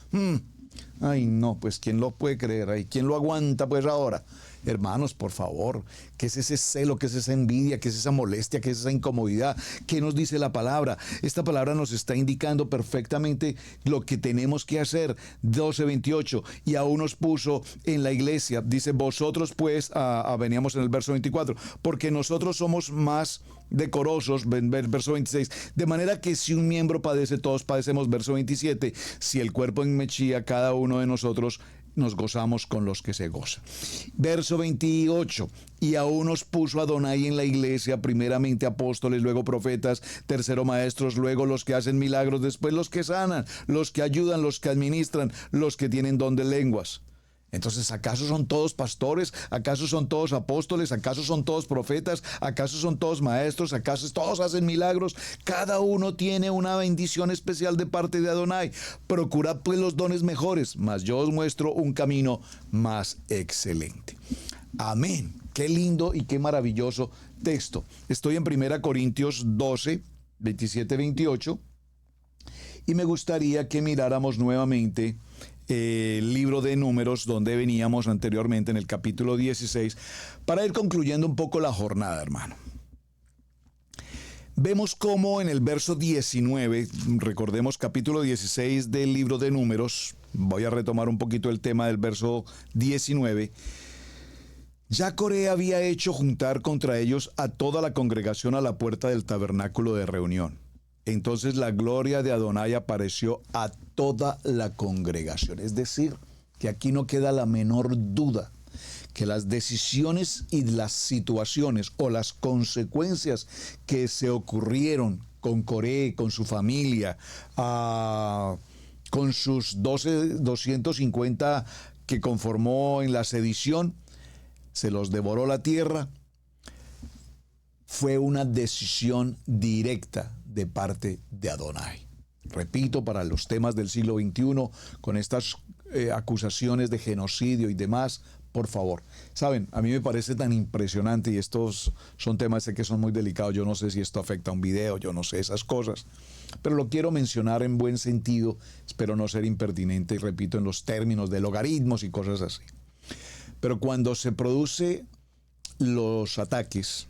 Ay, no, pues ¿quién lo puede creer? Ay, ¿quién lo aguanta pues ahora? Hermanos, por favor, ¿qué es ese celo? ¿Qué es esa envidia? ¿Qué es esa molestia? ¿Qué es esa incomodidad? ¿Qué nos dice la palabra? Esta palabra nos está indicando perfectamente lo que tenemos que hacer. 12:28, y aún nos puso en la iglesia, dice, vosotros pues, veníamos en el verso 24, porque nosotros somos más decorosos, verso 26, de manera que si un miembro padece, todos padecemos. Verso 27, si el cuerpo enmechía, cada uno de nosotros nos gozamos con los que se gozan. Verso 28, y aún nos puso Adonai en la iglesia, primeramente apóstoles, luego profetas, tercero maestros, luego los que hacen milagros, después los que sanan, los que ayudan, los que administran, los que tienen don de lenguas. Entonces, ¿acaso son todos pastores? ¿Acaso son todos apóstoles? ¿Acaso son todos profetas? ¿Acaso son todos maestros? ¿Acaso todos hacen milagros? Cada uno tiene una bendición especial de parte de Adonai. Procurad pues los dones mejores, mas yo os muestro un camino más excelente. Amén. Qué lindo y qué maravilloso texto. Estoy en 1 Corintios 12, 27, 28, y me gustaría que miráramos nuevamente el libro de Números, donde veníamos anteriormente en el capítulo 16, para ir concluyendo un poco la jornada, hermano. Vemos cómo en el verso 19, recordemos capítulo 16 del libro de Números, voy a retomar un poquito el tema del verso 19, ya Coré había hecho juntar contra ellos a toda la congregación a la puerta del tabernáculo de reunión. Entonces la gloria de Adonai apareció a toda la congregación. Es decir, que aquí no queda la menor duda que las decisiones y las situaciones o las consecuencias que se ocurrieron con Coré, con su familia, con sus 250 que conformó en la sedición, se los devoró la tierra, fue una decisión directa de parte de Adonai. Repito, para los temas del siglo XXI, con estas acusaciones de genocidio y demás, por favor. Saben, a mí me parece tan impresionante, y estos son temas que son muy delicados, yo no sé si esto afecta a un video, yo no sé esas cosas, pero lo quiero mencionar en buen sentido, espero no ser impertinente, y repito, en los términos de logaritmos y cosas así. Pero cuando se produce los ataques,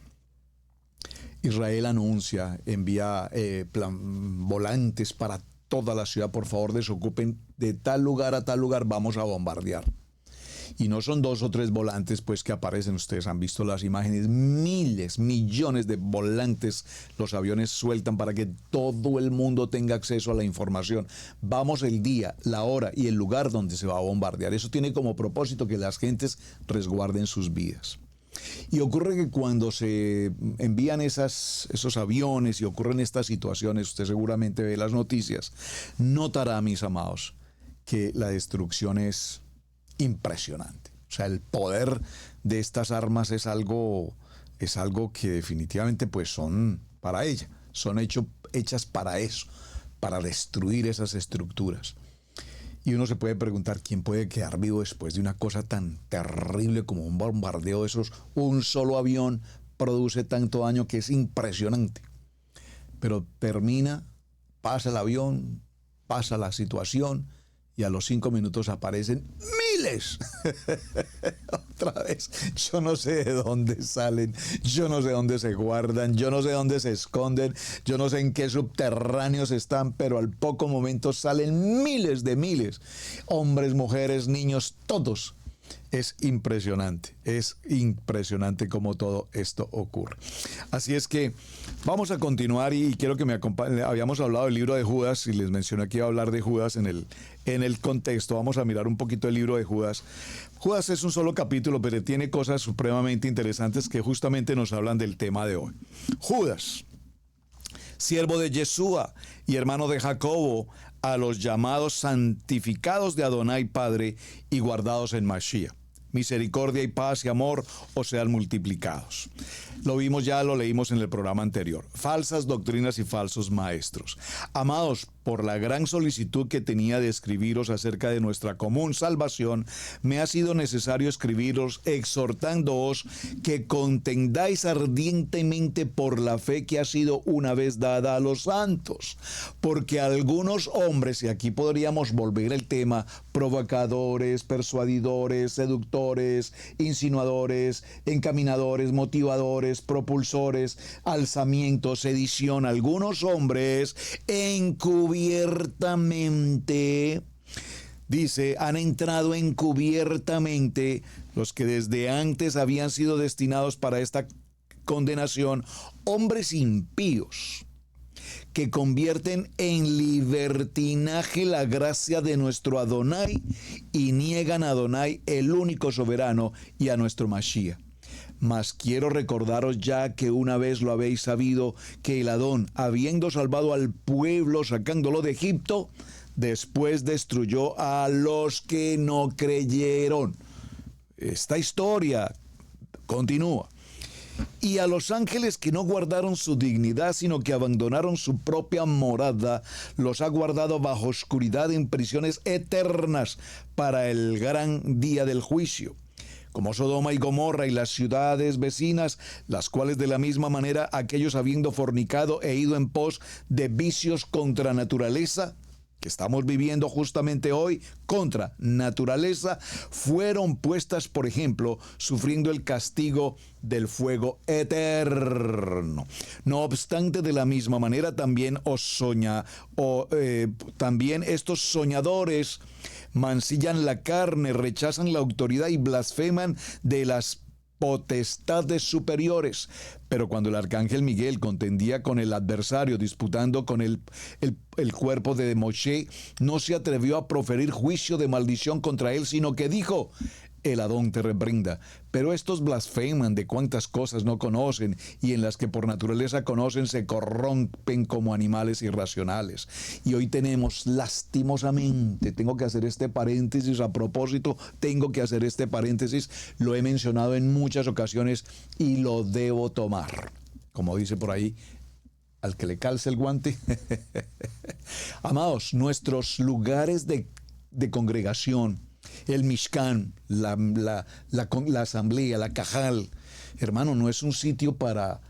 Israel anuncia, envía volantes para toda la ciudad, por favor desocupen de tal lugar a tal lugar, vamos a bombardear. Y no son 2 o 3 volantes pues que aparecen, ustedes han visto las imágenes, miles, millones de volantes los aviones sueltan para que todo el mundo tenga acceso a la información. Vamos el día, la hora y el lugar donde se va a bombardear. Eso tiene como propósito que las gentes resguarden sus vidas. Y ocurre que cuando se envían esos aviones y ocurren estas situaciones, usted seguramente ve las noticias, notará, mis amados, que la destrucción es impresionante. O sea, el poder de estas armas es algo que definitivamente pues son para ella, son hechas para eso, para destruir esas estructuras. Y uno se puede preguntar quién puede quedar vivo después de una cosa tan terrible como un bombardeo de esos. Un solo avión produce tanto daño que es impresionante. Pero pasa el avión, pasa la situación y a los 5 minutos aparecen miles. Otra vez, yo no sé de dónde salen, yo no sé dónde se guardan, yo no sé dónde se esconden, yo no sé en qué subterráneos están, pero al poco momento salen miles de miles. Hombres, mujeres, niños, todos. Es impresionante cómo todo esto ocurre. Así es que vamos a continuar y quiero que me acompañen. Habíamos hablado del libro de Judas y les mencioné que iba a hablar de Judas en el contexto. Vamos a mirar un poquito el libro de Judas. Judas es un solo capítulo, pero tiene cosas supremamente interesantes que justamente nos hablan del tema de hoy. Judas, siervo de Yeshua y hermano de Jacobo, a los llamados santificados de Adonai Padre y guardados en Mashiach. Misericordia y paz y amor os sean multiplicados. Lo vimos ya, lo leímos en el programa anterior. Falsas doctrinas y falsos maestros. Amados, por la gran solicitud que tenía de escribiros acerca de nuestra común salvación, me ha sido necesario escribiros exhortándoos que contendáis ardientemente por la fe que ha sido una vez dada a los santos. Porque algunos hombres, y aquí podríamos volver el tema, provocadores, persuadidores, seductores, insinuadores, encaminadores, motivadores, propulsores, alzamientos, sedición, algunos hombres encubiertamente, dice, han entrado encubiertamente los que desde antes habían sido destinados para esta condenación, hombres impíos, que convierten en libertinaje la gracia de nuestro Adonai y niegan a Adonai, el único soberano, y a nuestro Mashiach. Mas quiero recordaros ya que una vez lo habéis sabido, que el Adón, habiendo salvado al pueblo sacándolo de Egipto, después destruyó a los que no creyeron. Esta historia continúa. Y a los ángeles que no guardaron su dignidad, sino que abandonaron su propia morada, los ha guardado bajo oscuridad en prisiones eternas para el gran día del juicio. Como Sodoma y Gomorra y las ciudades vecinas, las cuales de la misma manera aquellos habiendo fornicado e ido en pos de vicios contra naturaleza, que estamos viviendo justamente hoy contra naturaleza, fueron puestas, por ejemplo, sufriendo el castigo del fuego eterno. No obstante, de la misma manera también también estos soñadores mancillan la carne, rechazan la autoridad y blasfeman de las potestades superiores. Pero cuando el arcángel Miguel contendía con el adversario, disputando con el cuerpo de Moshe, no se atrevió a proferir juicio de maldición contra él, sino que dijo: el Adón te reprenda. Pero estos blasfeman de cuantas cosas no conocen, y en las que por naturaleza conocen se corrompen como animales irracionales. Y hoy tenemos, lastimosamente, tengo que hacer este paréntesis a propósito, lo he mencionado en muchas ocasiones y lo debo tomar. Como dice por ahí, al que le calce el guante. Amados, nuestros lugares de congregación, el Mishkan, la asamblea, la Cajal, hermano, no es un sitio para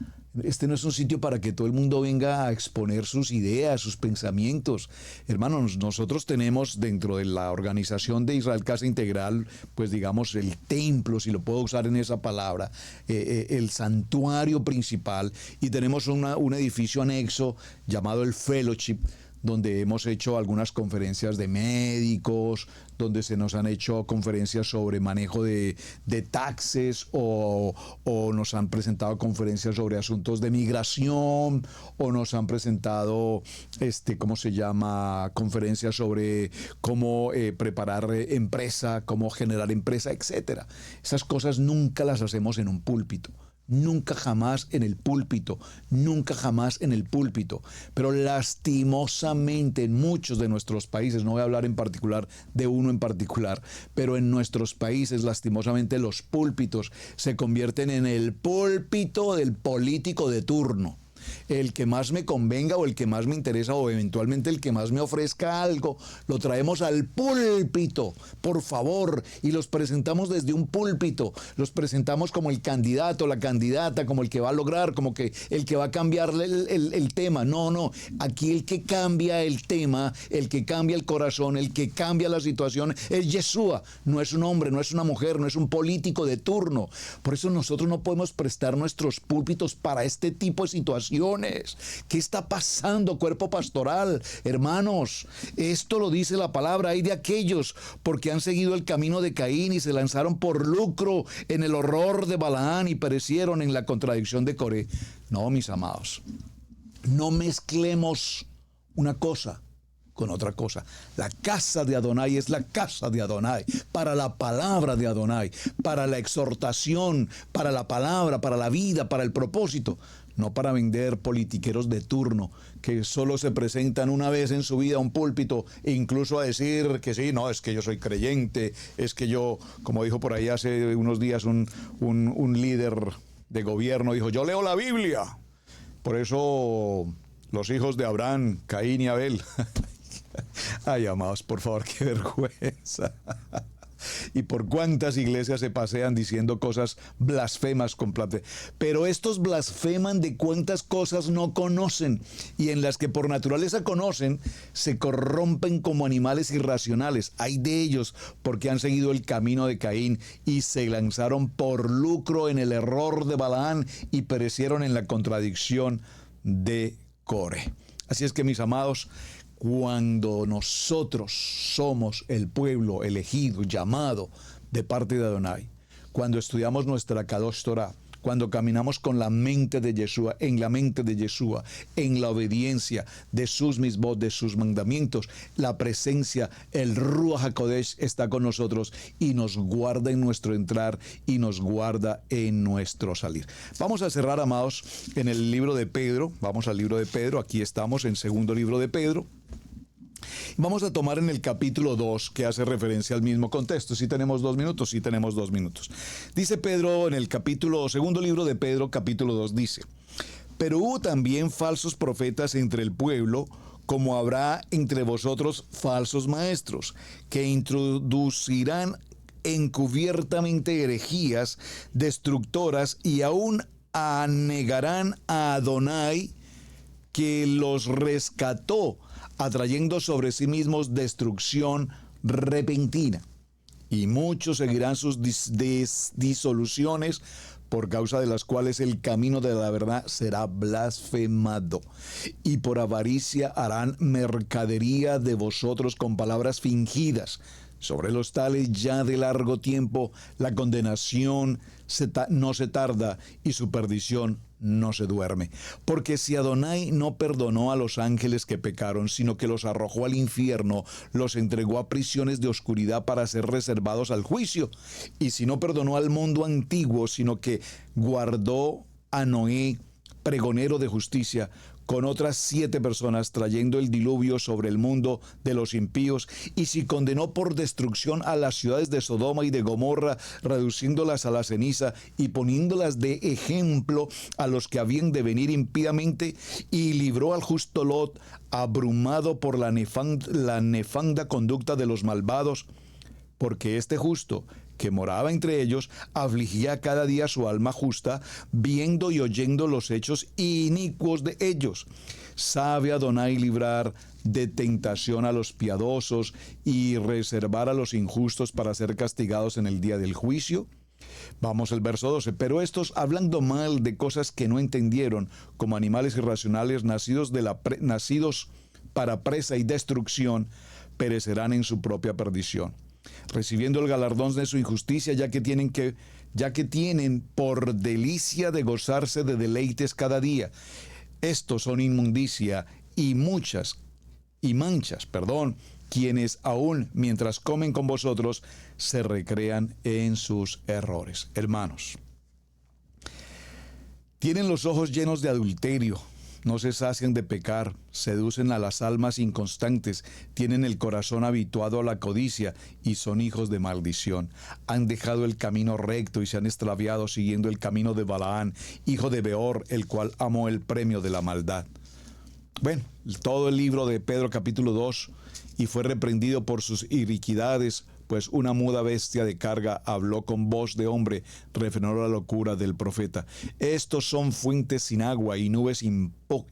que todo el mundo venga a exponer sus ideas, sus pensamientos. Hermanos, nosotros tenemos dentro de la organización de Israel Casa Integral, pues digamos el templo, si lo puedo usar en esa palabra, el santuario principal, y tenemos un edificio anexo llamado el Fellowship, donde hemos hecho algunas conferencias de médicos, donde se nos han hecho conferencias sobre manejo de taxes, o nos han presentado conferencias sobre asuntos de migración, o nos han presentado, conferencias sobre cómo preparar empresa, cómo generar empresa, etcétera. Esas cosas nunca las hacemos en un púlpito. Nunca jamás en el púlpito, pero lastimosamente en muchos de nuestros países, no voy a hablar en particular de uno en particular, pero en nuestros países lastimosamente los púlpitos se convierten en el púlpito del político de turno. El que más me convenga o el que más me interesa o eventualmente el que más me ofrezca algo, lo traemos al púlpito, por favor, y los presentamos desde un púlpito, los presentamos como el candidato, la candidata, como el que va a lograr, como que el que va a cambiar el tema. No, aquí el que cambia el tema, el que cambia el corazón, el que cambia la situación es Yeshua, no es un hombre, no es una mujer, no es un político de turno. Por eso nosotros no podemos prestar nuestros púlpitos para este tipo de situaciones. ¿Qué está pasando, cuerpo pastoral? Hermanos, esto lo dice la palabra: hay de aquellos porque han seguido el camino de Caín y se lanzaron por lucro en el horror de Balaán y perecieron en la contradicción de Coré. No, mis amados, no mezclemos una cosa con otra cosa. La casa de Adonai es la casa de Adonai, para la palabra de Adonai, para la exhortación, para la palabra, para la vida, para el propósito. No para vender politiqueros de turno que solo se presentan una vez en su vida a un púlpito e incluso a decir que sí, no, es que yo soy creyente, es que yo, como dijo por ahí hace unos días un líder de gobierno, dijo: yo leo la Biblia, por eso los hijos de Abraham, Caín y Abel. Ay, amados, por favor, qué vergüenza. Y por cuántas iglesias se pasean diciendo cosas blasfemas completamente. Pero estos blasfeman de cuántas cosas no conocen, y en las que por naturaleza conocen, se corrompen como animales irracionales. Hay de ellos porque han seguido el camino de Caín y se lanzaron por lucro en el error de Balaán y perecieron en la contradicción de Coré. Así es que, mis amados, cuando nosotros somos el pueblo elegido, llamado de parte de Adonai, cuando estudiamos nuestra Kadosh Torah, cuando caminamos con la mente de Yeshua, en la la obediencia de sus misbot, de sus mandamientos, la presencia, el Ruach HaKodesh está con nosotros y nos guarda en nuestro entrar y nos guarda en nuestro salir. Vamos a cerrar, amados, en el libro de Pedro. Vamos al libro de Pedro. Aquí estamos en segundo libro de Pedro. Vamos a tomar en el capítulo 2, que hace referencia al mismo contexto. ¿Sí tenemos 2 minutos? Sí tenemos 2 minutos. Dice Pedro en el segundo libro de Pedro, capítulo 2, dice: pero hubo también falsos profetas entre el pueblo, como habrá entre vosotros falsos maestros, que introducirán encubiertamente herejías destructoras y aún anegarán a Adonai, que los rescató, atrayendo sobre sí mismos destrucción repentina. Y muchos seguirán sus disoluciones, por causa de las cuales el camino de la verdad será blasfemado. Y por avaricia harán mercadería de vosotros con palabras fingidas. Sobre los tales ya de largo tiempo la condenación no se tarda y su perdición no se duerme. Porque si Adonai no perdonó a los ángeles que pecaron, sino que los arrojó al infierno, los entregó a prisiones de oscuridad para ser reservados al juicio. Y si no perdonó al mundo antiguo, sino que guardó a Noé, pregonero de justicia, con otras 7 personas, trayendo el diluvio sobre el mundo de los impíos, y si condenó por destrucción a las ciudades de Sodoma y de Gomorra, reduciéndolas a la ceniza y poniéndolas de ejemplo a los que habían de venir impíamente, y libró al justo Lot, abrumado por la nefanda conducta de los malvados, porque este justo, que moraba entre ellos, afligía cada día su alma justa, viendo y oyendo los hechos inicuos de ellos. Sabe Adonai librar de tentación a los piadosos y reservar a los injustos para ser castigados en el día del juicio. Vamos al verso 12. Pero estos, hablando mal de cosas que no entendieron, como animales irracionales nacidos para presa y destrucción, perecerán en su propia perdición, recibiendo el galardón de su injusticia, ya que tienen por delicia de gozarse de deleites cada día. Estos son inmundicia y manchas, quienes aún mientras comen con vosotros se recrean en sus errores. Hermanos, tienen los ojos llenos de adulterio, no se sacian de pecar, seducen a las almas inconstantes, tienen el corazón habituado a la codicia y son hijos de maldición. Han dejado el camino recto y se han extraviado siguiendo el camino de Balaán, hijo de Beor, el cual amó el premio de la maldad. Bueno, todo el libro de Pedro capítulo 2, y fue reprendido por sus iniquidades, pues una muda bestia de carga habló con voz de hombre, refrenó la locura del profeta. Estos son fuentes sin agua y nubes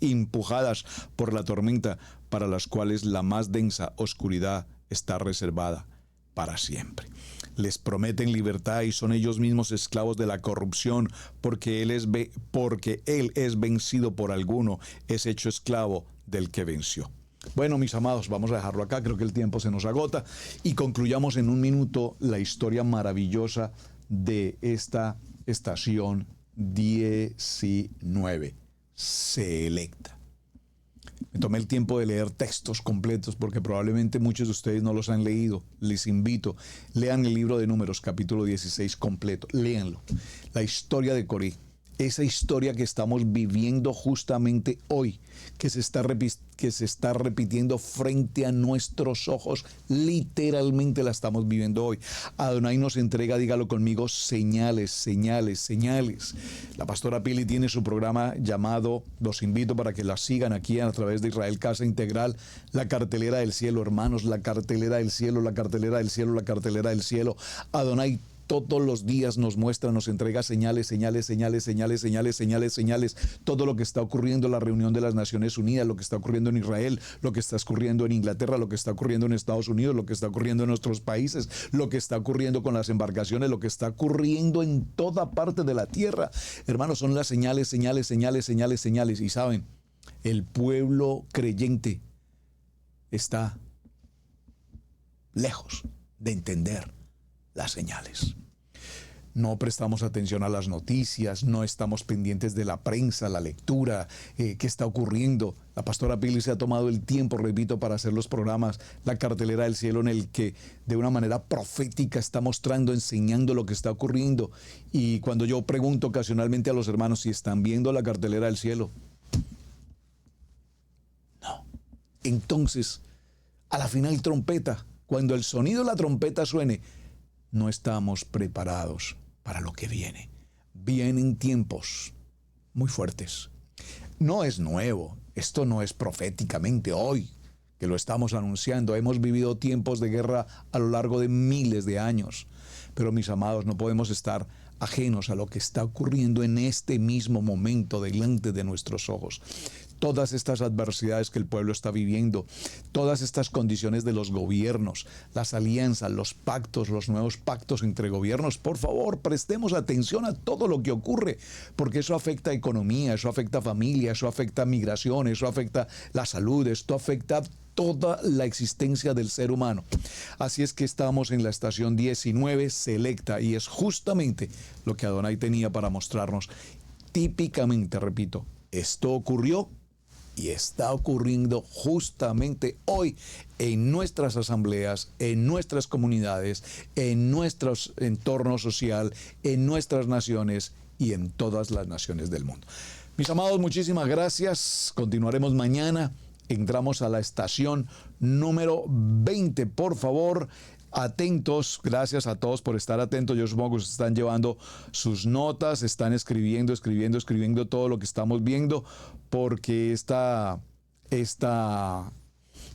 empujadas por la tormenta, para las cuales la más densa oscuridad está reservada para siempre. Les prometen libertad y son ellos mismos esclavos de la corrupción, porque él es vencido por alguno, es hecho esclavo del que venció. Bueno, mis amados, vamos a dejarlo acá, creo que el tiempo se nos agota, y concluyamos en un minuto la historia maravillosa de esta estación 19, selecta. Me tomé el tiempo de leer textos completos porque probablemente muchos de ustedes no los han leído. Les invito, lean el libro de Números, capítulo 16 completo, léanlo. La historia de Coré, esa historia que estamos viviendo justamente hoy, que se está repitiendo frente a nuestros ojos, literalmente la estamos viviendo hoy. Adonai nos entrega, dígalo conmigo, señales, señales, señales. La pastora Pili tiene su programa llamado, los invito para que la sigan aquí a través de Israel Casa Integral, la cartelera del cielo, hermanos, la cartelera del cielo, la cartelera del cielo, la cartelera del cielo. Adonai todos los días nos muestra, nos entrega señales, señales, señales, señales, señales, señales, señales. Todo lo que está ocurriendo en la reunión de las Naciones Unidas, lo que está ocurriendo en Israel, lo que está ocurriendo en Inglaterra, lo que está ocurriendo en Estados Unidos, lo que está ocurriendo en nuestros países, lo que está ocurriendo con las embarcaciones, lo que está ocurriendo en toda parte de la tierra. Hermanos, son las señales, señales, señales, señales, señales. Y saben, el pueblo creyente está lejos de entender las señales. No prestamos atención a las noticias, no estamos pendientes de la prensa, la lectura, qué está ocurriendo. La pastora Pili se ha tomado el tiempo, repito, para hacer los programas, la cartelera del cielo, en el que de una manera profética está mostrando, enseñando lo que está ocurriendo. Y cuando yo pregunto ocasionalmente a los hermanos si están viendo la cartelera del cielo, no. Entonces, a la final trompeta, cuando el sonido de la trompeta suene, no estamos preparados para lo que viene. Vienen tiempos muy fuertes. No es nuevo, esto no es proféticamente hoy que lo estamos anunciando. Hemos vivido tiempos de guerra a lo largo de miles de años. Pero mis amados, no podemos estar ajenos a lo que está ocurriendo en este mismo momento delante de nuestros ojos. todas estas adversidades que el pueblo está viviendo, todas estas condiciones de los gobiernos, las alianzas, los pactos, los nuevos pactos entre gobiernos. Por favor, prestemos atención a todo lo que ocurre, porque eso afecta a economía, eso afecta a familia, eso afecta a migración, eso afecta la salud, esto afecta toda la existencia del ser humano. Así es que estamos en la estación 19 selecta, y es justamente lo que Adonai tenía para mostrarnos. Típicamente, repito, esto ocurrió y está ocurriendo justamente hoy en nuestras asambleas, en nuestras comunidades, en nuestro entorno social, en nuestras naciones y en todas las naciones del mundo. Mis amados, muchísimas gracias. Continuaremos mañana. Entramos a la estación número 20. Por favor, atentos. Gracias a todos por estar atentos. Yo supongo que ustedes están llevando sus notas, están escribiendo todo lo que estamos viendo, porque esta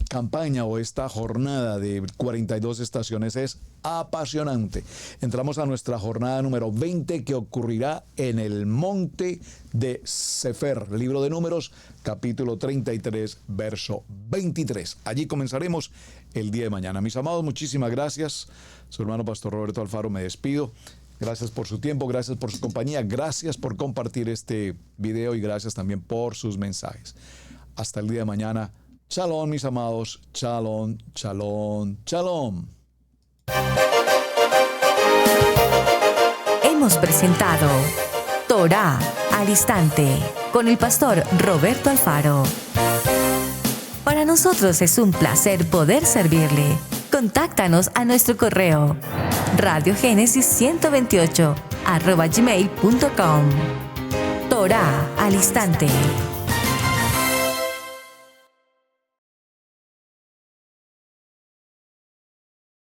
campaña o esta jornada de 42 estaciones es apasionante. Entramos a nuestra jornada número 20, que ocurrirá en el monte de Sefer, libro de Números, capítulo 33, verso 23. Allí comenzaremos el día de mañana. Mis amados, muchísimas gracias. Su hermano Pastor Roberto Alfaro, me despido. Gracias por su tiempo, gracias por su compañía, gracias por compartir este video y gracias también por sus mensajes. Hasta el día de mañana. Shalom, mis amados. Shalom, shalom, shalom. Hemos presentado Torá al Instante con el pastor Roberto Alfaro. Para nosotros es un placer poder servirle. Contáctanos a nuestro correo radiogenesis128@gmail.com. Torá al Instante.